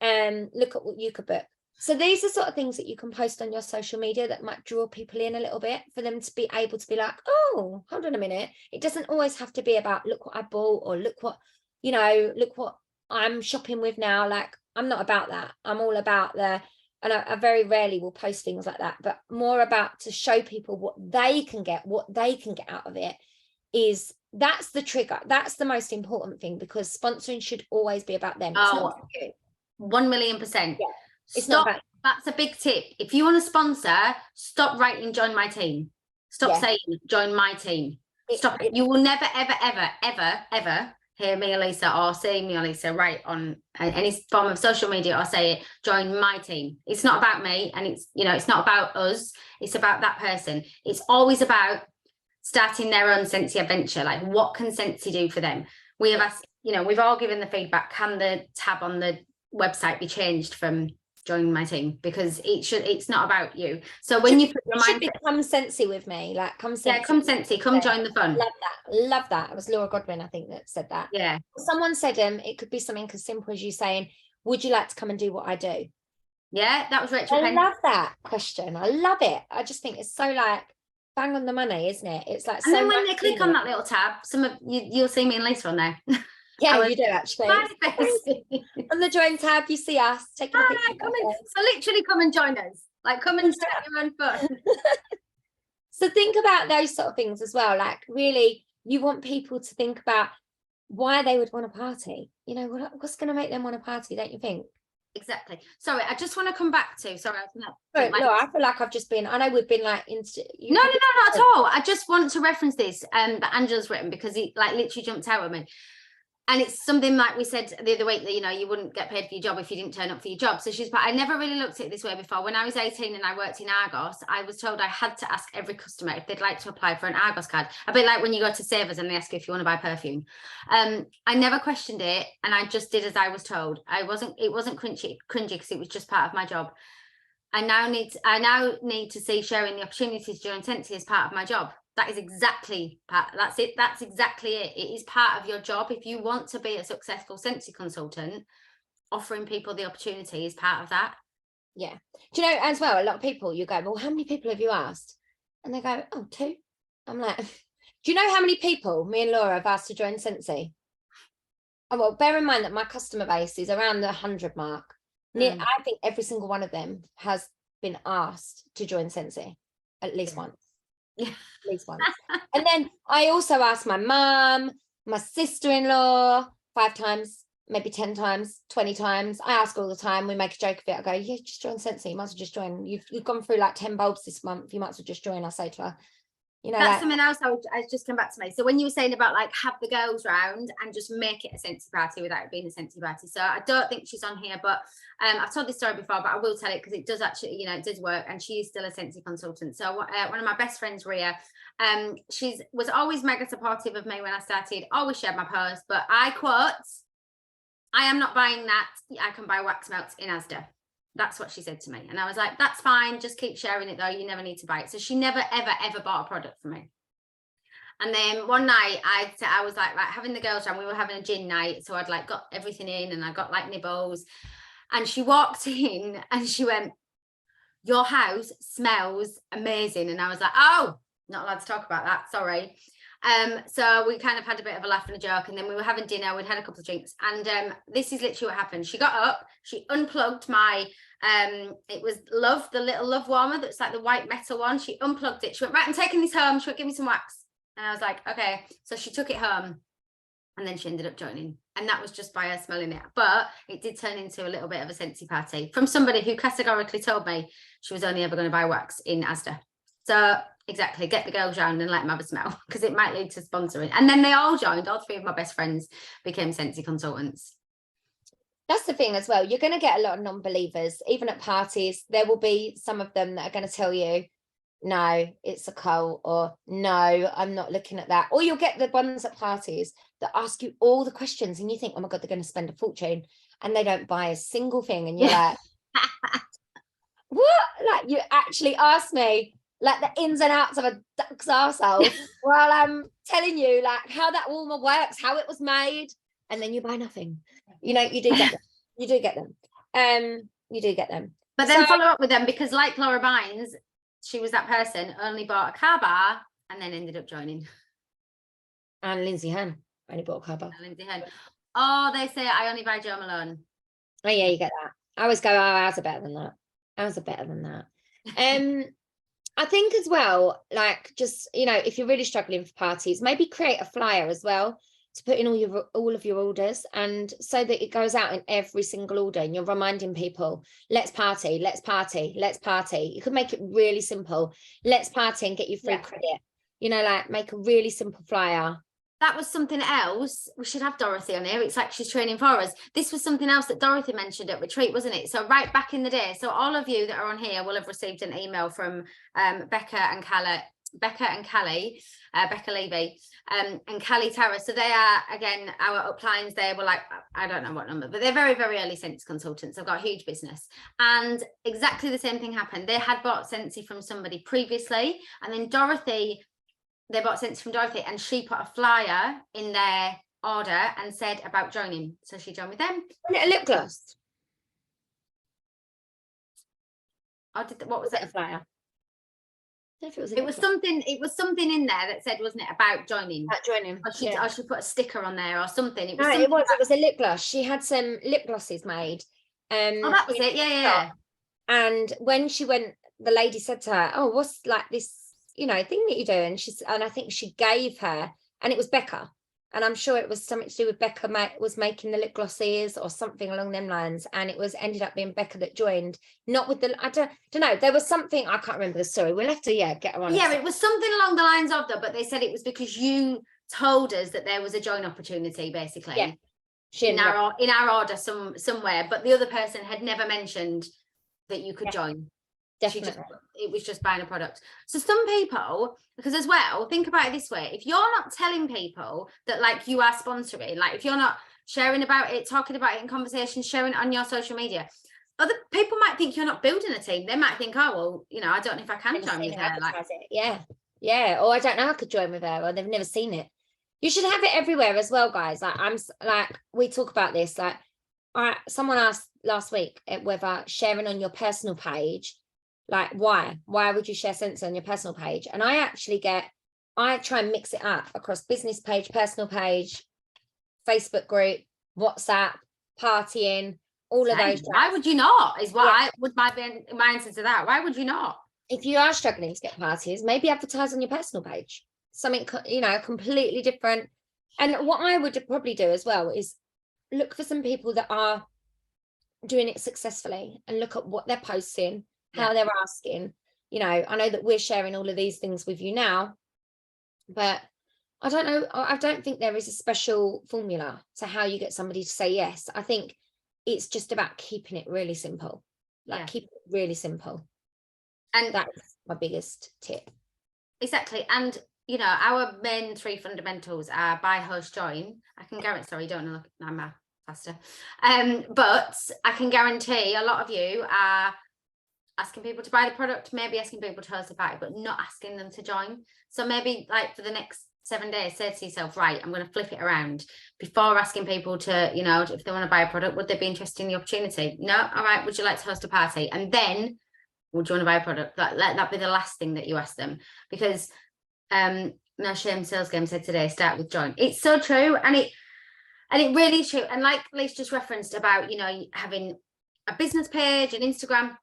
and look at what you could book. So these are sort of things that you can post on your social media that might draw people in a little bit, for them to be able to be like, oh, hold on a minute. It doesn't always have to be about, look what I bought, or look what I'm shopping with now. I'm not about that. I'm all about and I very rarely will post things like that, but more about to show people what they can get out of it. That's the trigger. That's the most important thing, because sponsoring should always be about them. Oh, 1,000,000%. Yeah. It's not about, that's a big tip. If you want to sponsor, stop writing join my team. Stop saying join my team. Stop it. You will never, ever, ever, ever, ever hear me, Elisa, or see me, Elisa, write on any form of social media or say it, join my team. It's not about me, and it's not about us. It's about that person. It's always about starting their own Scentsy adventure. Like, what can Scentsy do for them? We have asked, we've all given the feedback. Can the tab on the website be changed from join my team? Because it's not about you. So when you put your mind, come Scentsy with me, come Scentsy. Yeah, come Scentsy, come join the fun. Love that. It was Laura Godwin, I think, that said that. Yeah. Someone said it could be something as simple as you saying, would you like to come and do what I do? Yeah, that was Rachel. I love that question. I love it. I just think it's so bang on the money, isn't it? It's and then when they click on that little tab, you'll see me and Lisa on there. Yeah, you do actually. On the join tab, you see us taking a picture. So literally come and join us. Come and start your own fun. So think about those sort of things as well. Really, you want people to think about why they would want a party. What's going to make them want a party, don't you think? Exactly. Sorry, I just want to come back to. Sorry, I feel like I've just been. I know we've been No, not at all. I just want to reference this that Angela's written, because he literally jumped out at me. And it's something like we said the other week, that you wouldn't get paid for your job if you didn't turn up for your job. So I never really looked at it this way before. When I was 18 and I worked in Argos, I was told I had to ask every customer if they'd like to apply for an Argos card. A bit like when you go to Savers and they ask you if you want to buy perfume. I never questioned it, and I just did as I was told. It wasn't cringy because it was just part of my job. I now need to see sharing the opportunities during Scentsy as part of my job. That is exactly that's it. That's exactly it. It is part of your job. If you want to be a successful Scentsy consultant, offering people the opportunity is part of that. Yeah. Do you know, as well, a lot of people, you go, well, how many people have you asked? And they go, oh, 2. I'm like, do you know how many people me and Laura have asked to join Scentsy? Oh, well, bear in mind that my customer base is around the 100 mark. I think every single one of them has been asked to join Scentsy at least once. Yeah. At least once. And then I also asked my mum, my sister-in-law 5 times, maybe 10 times, 20 times. I ask all the time. We make a joke of it. I go, yeah, just join Scentsy. You might as well just join. You've gone through like 10 bulbs this month. You might as well just join. I say to her, you know, that's like, something else I just come back to me. So when you were saying about like have the girls round and just make it a Scentsy party without it being a Scentsy party. So I don't think she's on here, but I've told this story before, but I will tell it because it does actually, you know, it does work, and she is still a Scentsy consultant. So one of my best friends, Ria, she was always mega supportive of me when I started, always shared my post, but I quote, I am not buying that. I can buy wax melts in Asda. That's what she said to me. And I was like, that's fine. Just keep sharing it though. You never need to buy it. So she never, ever, ever bought a product from me. And then one night I was like having the girls around, we were having a gin night. So I'd like got everything in and I got like nibbles, and she walked in and she went, your house smells amazing. And I was like, oh, not allowed to talk about that. Sorry. So we kind of had a bit of a laugh and a joke, and then we were having dinner, we'd had a couple of drinks, and this is literally what happened. She got up, she unplugged my it was Love, the little Love warmer that's like the white metal one. She unplugged it, she went, right, I'm taking this home. She went, give me some wax. And I was like, okay. So she took it home, and then she ended up joining, and that was just by her smelling it. But it did turn into a little bit of a Scentsy party from somebody who categorically told me she was only ever going to buy wax in Asda. So exactly, get the girls round and let them have a smell, because it might lead to sponsoring. And then they all joined. All 3 of my best friends became Scentsy consultants. That's the thing as well. You're going to get a lot of non-believers, even at parties. There will be some of them that are going to tell you, no, it's a cult, or no, I'm not looking at that. Or you'll get the ones at parties that ask you all the questions, and you think, oh my God, they're going to spend a fortune, and they don't buy a single thing. And you're like, what? Like, you actually asked me like the ins and outs of a duck's arsehole while I'm telling you like how that warmer works, how it was made, and then you buy nothing. You know, you do get them. You do get them. You do get them. But then follow up with them, because like Laura Bynes, she was that person, only bought a car bar and then ended up joining. And Lindsay Hahn only bought a car bar. Lindsay Hahn. Oh, they say I only buy Jo Malone. Oh yeah, you get that. I always go, oh, ours are better than that. Ours are better than that. I think as well, like, just, you know, if you're really struggling for parties, maybe create a flyer as well to put in all of your orders, and so that it goes out in every single order, and you're reminding people, let's party, let's party, let's party. You could make it really simple. Let's party and get you free credit. You know, like, make a really simple flyer. That was something else. We should have Dorothy on here. It's like she's training for us. This was something else that Dorothy mentioned at retreat, wasn't it? So right back in the day. So all of you that are on here will have received an email from Becca and Callie, Becca Levy, and Callie Tara. So they are, again, our uplines. They were like, I don't know what number, but they're very, very early Scentsy consultants. They've got a huge business. And exactly the same thing happened. They had bought Scentsy from somebody previously, and then they bought Scentsy from Dorothy, and she put a flyer in their order and said about joining. So she joined with them. Wasn't it a lip gloss? What was it? A flyer? It was something in there that said, wasn't it, about joining? About joining. Or she put a sticker on there or something. It was a lip gloss. She had some lip glosses made. Oh, that was it. Yeah. And when she went, the lady said to her, oh, what's like this, you know, thing that you do? And I think she gave her, and it was Becca. And I'm sure it was something to do with Becca was making the lip glosses or something along them lines. And it ended up being Becca that joined, not with I don't know. There was something, I can't remember the story. We'll have to, get her on. Yeah, it was something along the lines of that, but they said it was because you told us that there was a join opportunity, basically. Yeah. In our order somewhere, but the other person had never mentioned that you could join. Definitely. It was just buying a product. So some people, because as well, think about it this way: if you're not telling people that like you are sponsoring, like if you're not sharing about it, talking about it in conversations, sharing it on your social media, other people might think you're not building a team. They might think, oh well, you know, I don't know if I can join with her. Like, yeah, Yeah, or I don't know, I could join with her, or they've never seen it. You should have it everywhere as well, guys. Like like we talk about this. Like, someone asked last week whether sharing on your personal page, like why would you share Scentsy on your personal page? And I try and mix it up across business page, personal page, Facebook group, WhatsApp, partying, all of those. Why would you not? Is what I would my answer to that. Why would you not? If you are struggling to get parties, maybe advertise on your personal page, something, completely different. And what I would probably do as well is look for some people that are doing it successfully and look at what they're posting, how they're asking. I know that we're sharing all of these things with you now, but I don't know. I don't think there is a special formula to how you get somebody to say yes. I think it's just about keeping it really simple. Keep it really simple. And that's my biggest tip. Exactly. And our main 3 fundamentals are buy, host, join. I can guarantee, sorry, don't look, I'm faster. But I can guarantee a lot of you are asking people to buy the product, maybe asking people to host a party, but not asking them to join. So maybe like for the next 7 days, say to yourself, right, I'm going to flip it around. Before asking people to, if they want to buy a product, would they be interested in the opportunity? No. All right. Would you like to host a party? And then, would you want to buy a product? Let that be the last thing that you ask them. Because No Shame Sales Game said today, start with join. It's so true. And it really is true. And like Liz just referenced about, having a business page and Instagram.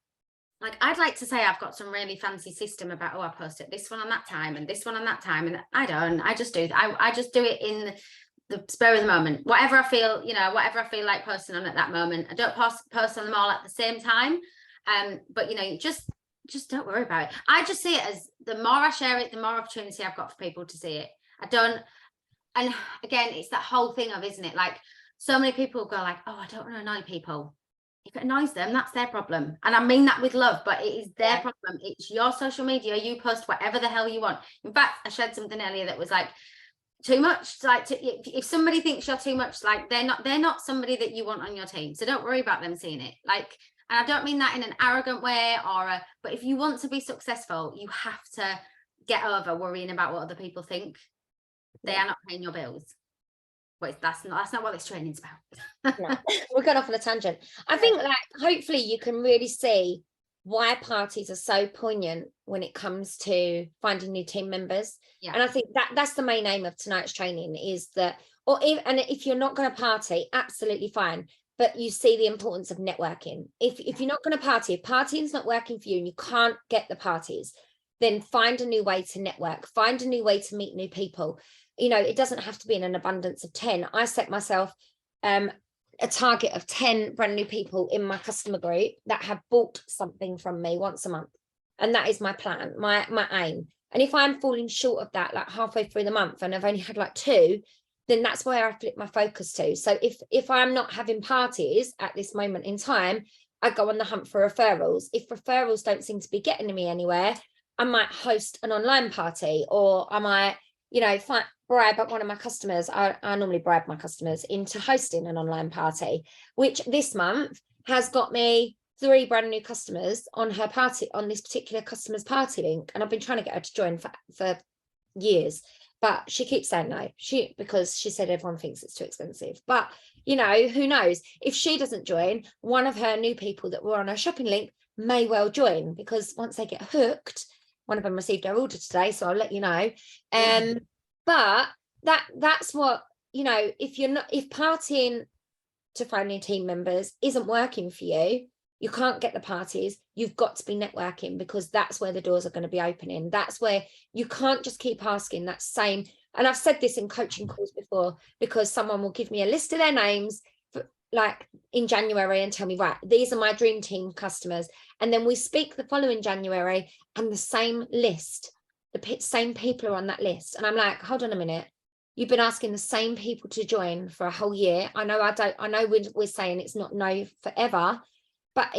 Like, I'd like to say I've got some really fancy system about, I posted this one on that time and this one on that time. And I don't. I just do. I just do it in the spur of the moment. Whatever I feel, whatever I feel like posting on at that moment. I don't post on them all at the same time. But just don't worry about it. I just see it as the more I share it, the more opportunity I've got for people to see it. And again, it's that whole thing of, isn't it? Like, so many people go like, oh, I don't want to annoy people. If it annoys them, that's their problem. And I mean that with love, but it is their problem. It's your social media. You post whatever the hell you want. In fact, I shared something earlier that was like, too much. Like, if somebody thinks you're too much, like they're not somebody that you want on your team. So don't worry about them seeing it. Like, and I don't mean that in an arrogant way but if you want to be successful, you have to get over worrying about what other people think. They are not paying your bills. But that's not what this training's about. No, we're going off on a tangent. I think hopefully you can really see why parties are so poignant when it comes to finding new team members. Yeah. And I think that's the main aim of tonight's training, is that, and if you're not going to party, absolutely fine. But you see the importance of networking. If you're not going to party, if partying's not working for you and you can't get the parties, then find a new way to network, find a new way to meet new people. It doesn't have to be in an abundance of 10. I set myself a target of 10 brand new people in my customer group that have bought something from me once a month. And that is my plan, my aim. And if I'm falling short of that, like halfway through the month, and I've only had like 2, then that's where I flip my focus to. So if I'm not having parties at this moment in time, I go on the hunt for referrals. If referrals don't seem to be getting me anywhere, I might host an online party, or I might, bribe one of my customers. I normally bribe my customers into hosting an online party, which this month has got me 3 brand new customers on her party, on this particular customer's party link. And I've been trying to get her to join for years. But she keeps saying no, because she said everyone thinks it's too expensive. But, who knows? If she doesn't join, one of her new people that were on her shopping link may well join, because once they get hooked, one of them received her order today, so I'll let you know. But that's what, if partying to find new team members isn't working for you, you can't get the parties, you've got to be networking, because that's where the doors are going to be opening. That's where you can't just keep asking that same. And I've said this in coaching calls before, because someone will give me a list of their names for, like, in January, and tell me, right, these are my dream team customers. And then we speak the following January and the same list, the same people are on that list. And I'm like, hold on a minute. You've been asking the same people to join for a whole year. I know we're saying it's not no forever, but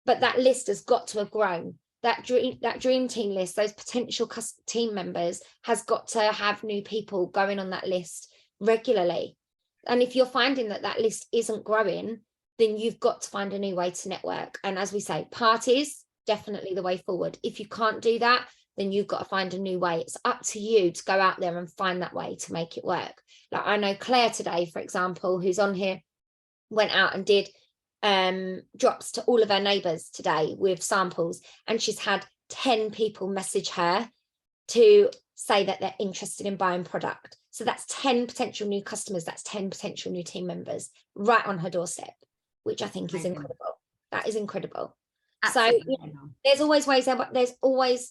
that list has got to have grown. That dream team list, those potential team members, has got to have new people going on that list regularly. And if you're finding that list isn't growing, then you've got to find a new way to network. And as we say, parties, definitely the way forward. If you can't do that, then you've got to find a new way. It's up to you to go out there and find that way to make it work. Like I know Claire today, for example, who's on here, went out and did drops to all of her neighbours today with samples, and she's had 10 people message her to say that they're interested in buying product. So that's 10 potential new customers, that's 10 potential new team members right on her doorstep, which I think is incredible. That is incredible. Absolutely. So there's always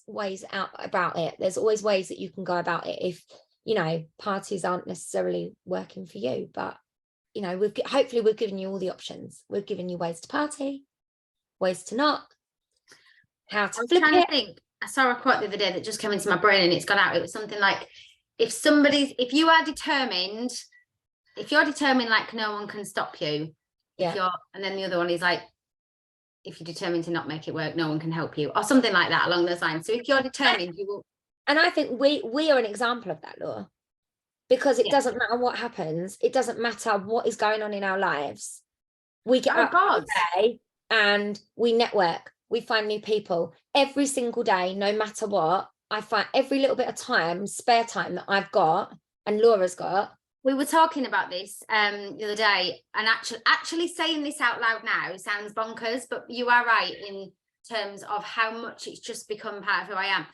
ways out about it. There's always ways that you can go about it if, you know, parties aren't necessarily working for you. But, you know, hopefully we've given you all the options. We've given you ways to party, ways to not, how to flip it. To think. I saw a quote the other day that just came into my brain and it's gone out. It was something like, if you're determined, like no one can stop you. Yeah. And then the other one is like, if you're determined to not make it work, no one can help you, or something like that along those lines. So if you're determined, you will. And I think we are an example of that, Laura, because it doesn't matter what happens. It doesn't matter what is going on in our lives. We get up every day and we network. We find new people every single day, no matter what. I find every little bit of time, spare time that I've got and Laura's got. We were talking about this the other day, and actually saying this out loud now sounds bonkers, but you are right in terms of how much it's just become part of who I am.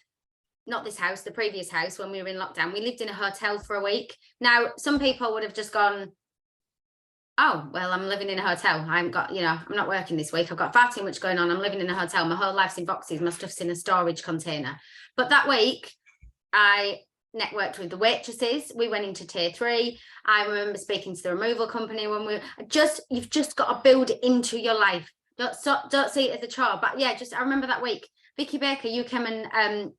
Not this house, the previous house, when we were in lockdown, we lived in a hotel for a week. Now, some people would have just gone, oh, well, I'm living in a hotel. I'm not working this week. I've got far too much going on. I'm living in a hotel. My whole life's in boxes. My stuff's in a storage container. But that week, I networked with the waitresses. We went into tier 3. I remember speaking to the removal company when you've just got to build it into your life. Don't see it as a chore. But yeah, I remember that week, Vicky Baker, you came and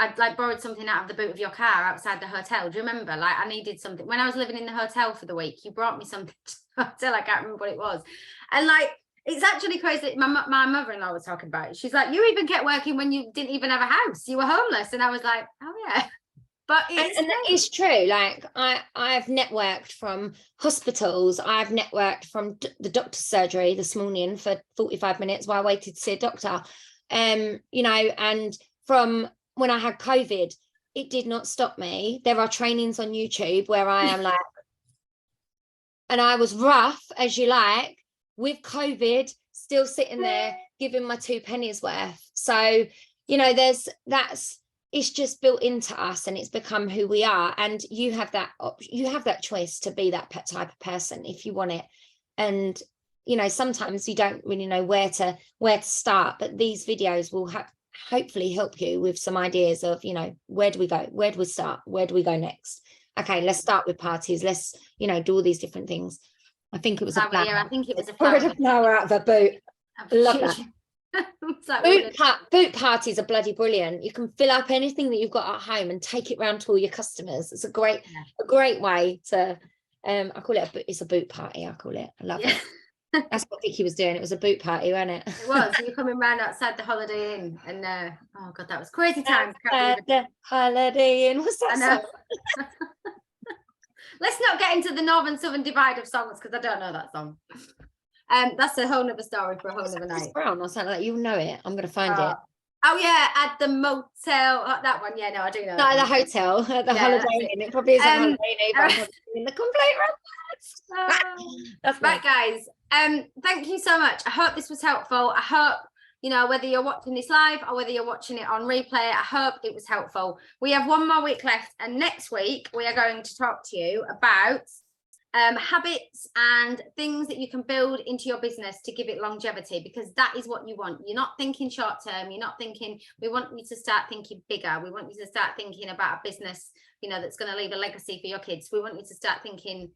I'd like borrowed something out of the boot of your car outside the hotel. Do you remember? Like I needed something when I was living in the hotel for the week. You brought me something to the hotel. I can't remember what it was. And like, it's actually crazy. My mother-in-law was talking about it. She's like, you even kept working when you didn't even have a house. You were homeless. And I was like, oh yeah. But that is true. Like I've networked from hospitals. I've networked from the doctor's surgery this morning for 45 minutes while I waited to see a doctor. You know, and from when I had COVID, it did not stop me. There are trainings on YouTube where I am like, and I was rough as you like with COVID, still sitting there giving my 2 pennies worth. So, you know, it's just built into us and it's become who we are. And you have that choice to be that type of person if you want it. And, you know, sometimes you don't really know where to start, but these videos will hopefully help you with some ideas of, you know, where do we go? Where do we start? Where do we go next? Okay, let's start with parties. Let's, you know, do all these different things. I think it was a flower. Yeah, I think it was a flower out of a boot. Love that. Boot parties are bloody brilliant. You can fill up anything that you've got at home and take it round to all your customers. It's a great way to I call it it's a boot party. I call it. I love it. That's what Vicky was doing. It was a boot party, wasn't it? It was. You're coming round outside the Holiday Inn, and oh god, that was crazy times. The Holiday Inn. What's that song? Let's not get into the northern southern divide of songs because I don't know that song. That's a whole nother story for a whole nother night. Brown or something like that. You'll know it. I'm gonna find it. Oh yeah, at the motel. That one. Yeah, no, I do know. Not at the hotel, at the Holiday Inn. It probably isn't Holiday Inn, but in the complete that's right, guys. Thank you so much. I hope this was helpful. I hope, you know, whether you're watching this live or whether you're watching it on replay, I hope it was helpful. We have one more week left, and next week we are going to talk to you about habits and things that you can build into your business to give it longevity, because that is what you want. You're not thinking short term. You're not thinking, we want you to start thinking bigger. We want you to start thinking about a business, you know, that's going to leave a legacy for your kids. We want you to start thinking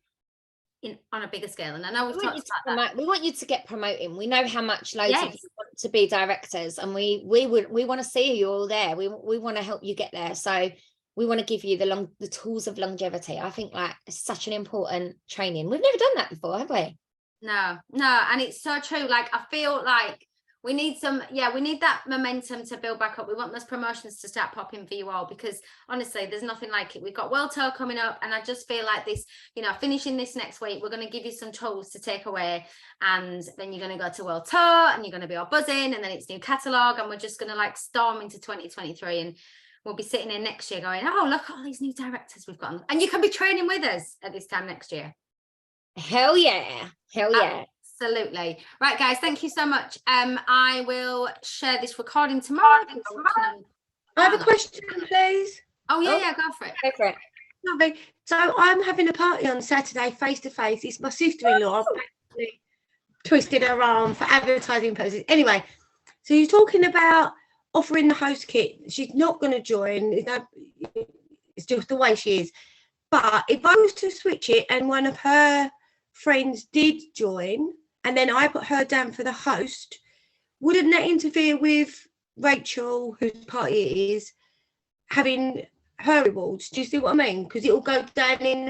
on a bigger scale. And I know we've talked about that. We want you to get promoting. We know how much loads of you want to be directors, and we want to see you all there. We want to help you get there. So we want to give you the tools of longevity. I think like it's such an important training. We've never done that before, have we? No, and it's so true. Like I feel like we need that momentum to build back up. We want those promotions to start popping for you all, because honestly, there's nothing like it. We've got World Tour coming up, and I just feel like this, you know, finishing this next week, we're going to give you some tools to take away, and then you're going to go to World Tour and you're going to be all buzzing, and then it's new catalogue, and we're just going to like storm into 2023. And we'll be sitting in next year going, oh, look at all these new directors we've got. And you can be training with us at this time next year. Hell yeah. Hell yeah. Absolutely. Right, guys, thank you so much. I will share this recording tomorrow. I have a question, please. Oh, yeah, go for it. Go for it. Lovely. So I'm having a party on Saturday, face to face. It's my sister-in-law. I've basically twisted her arm for advertising purposes. Anyway, so you're talking about offering the host kit. She's not going to join. It's just the way she is. But if I was to switch it and one of her friends did join, and then I put her down for the host, wouldn't that interfere with Rachel, whose party it is, having her rewards? Do you see what I mean? Because it will go down in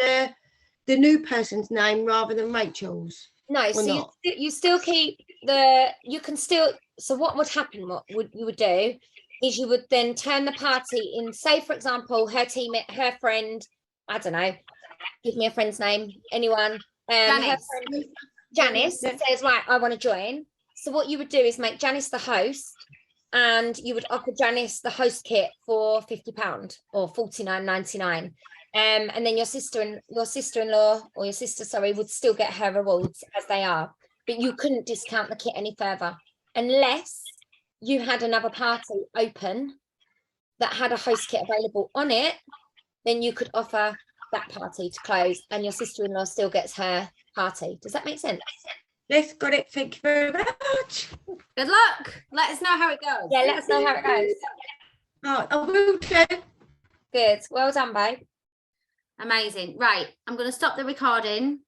the new person's name rather than Rachel's. No, so you still keep so what would happen, what you would do is you would then turn the party in, say for example, her friend, I don't know, give me a friend's name, anyone, Janice. her friend, Janice says, right, I want to join. So what you would do is make Janice the host, and you would offer Janice the host kit for £50 or $49.99. And then your sister-in-law or your sister, sorry, would still get her rewards as they are, but you couldn't discount the kit any further unless you had another party open that had a host kit available on it. Then you could offer that party to close, and your sister-in-law still gets her party. Does that make sense? Yes, got it. Thank you very much. Good luck. Let us know how it goes. Yeah, let us know how it goes. Oh, I will do. Good. Well done, babe. Amazing. Right, I'm going to stop the recording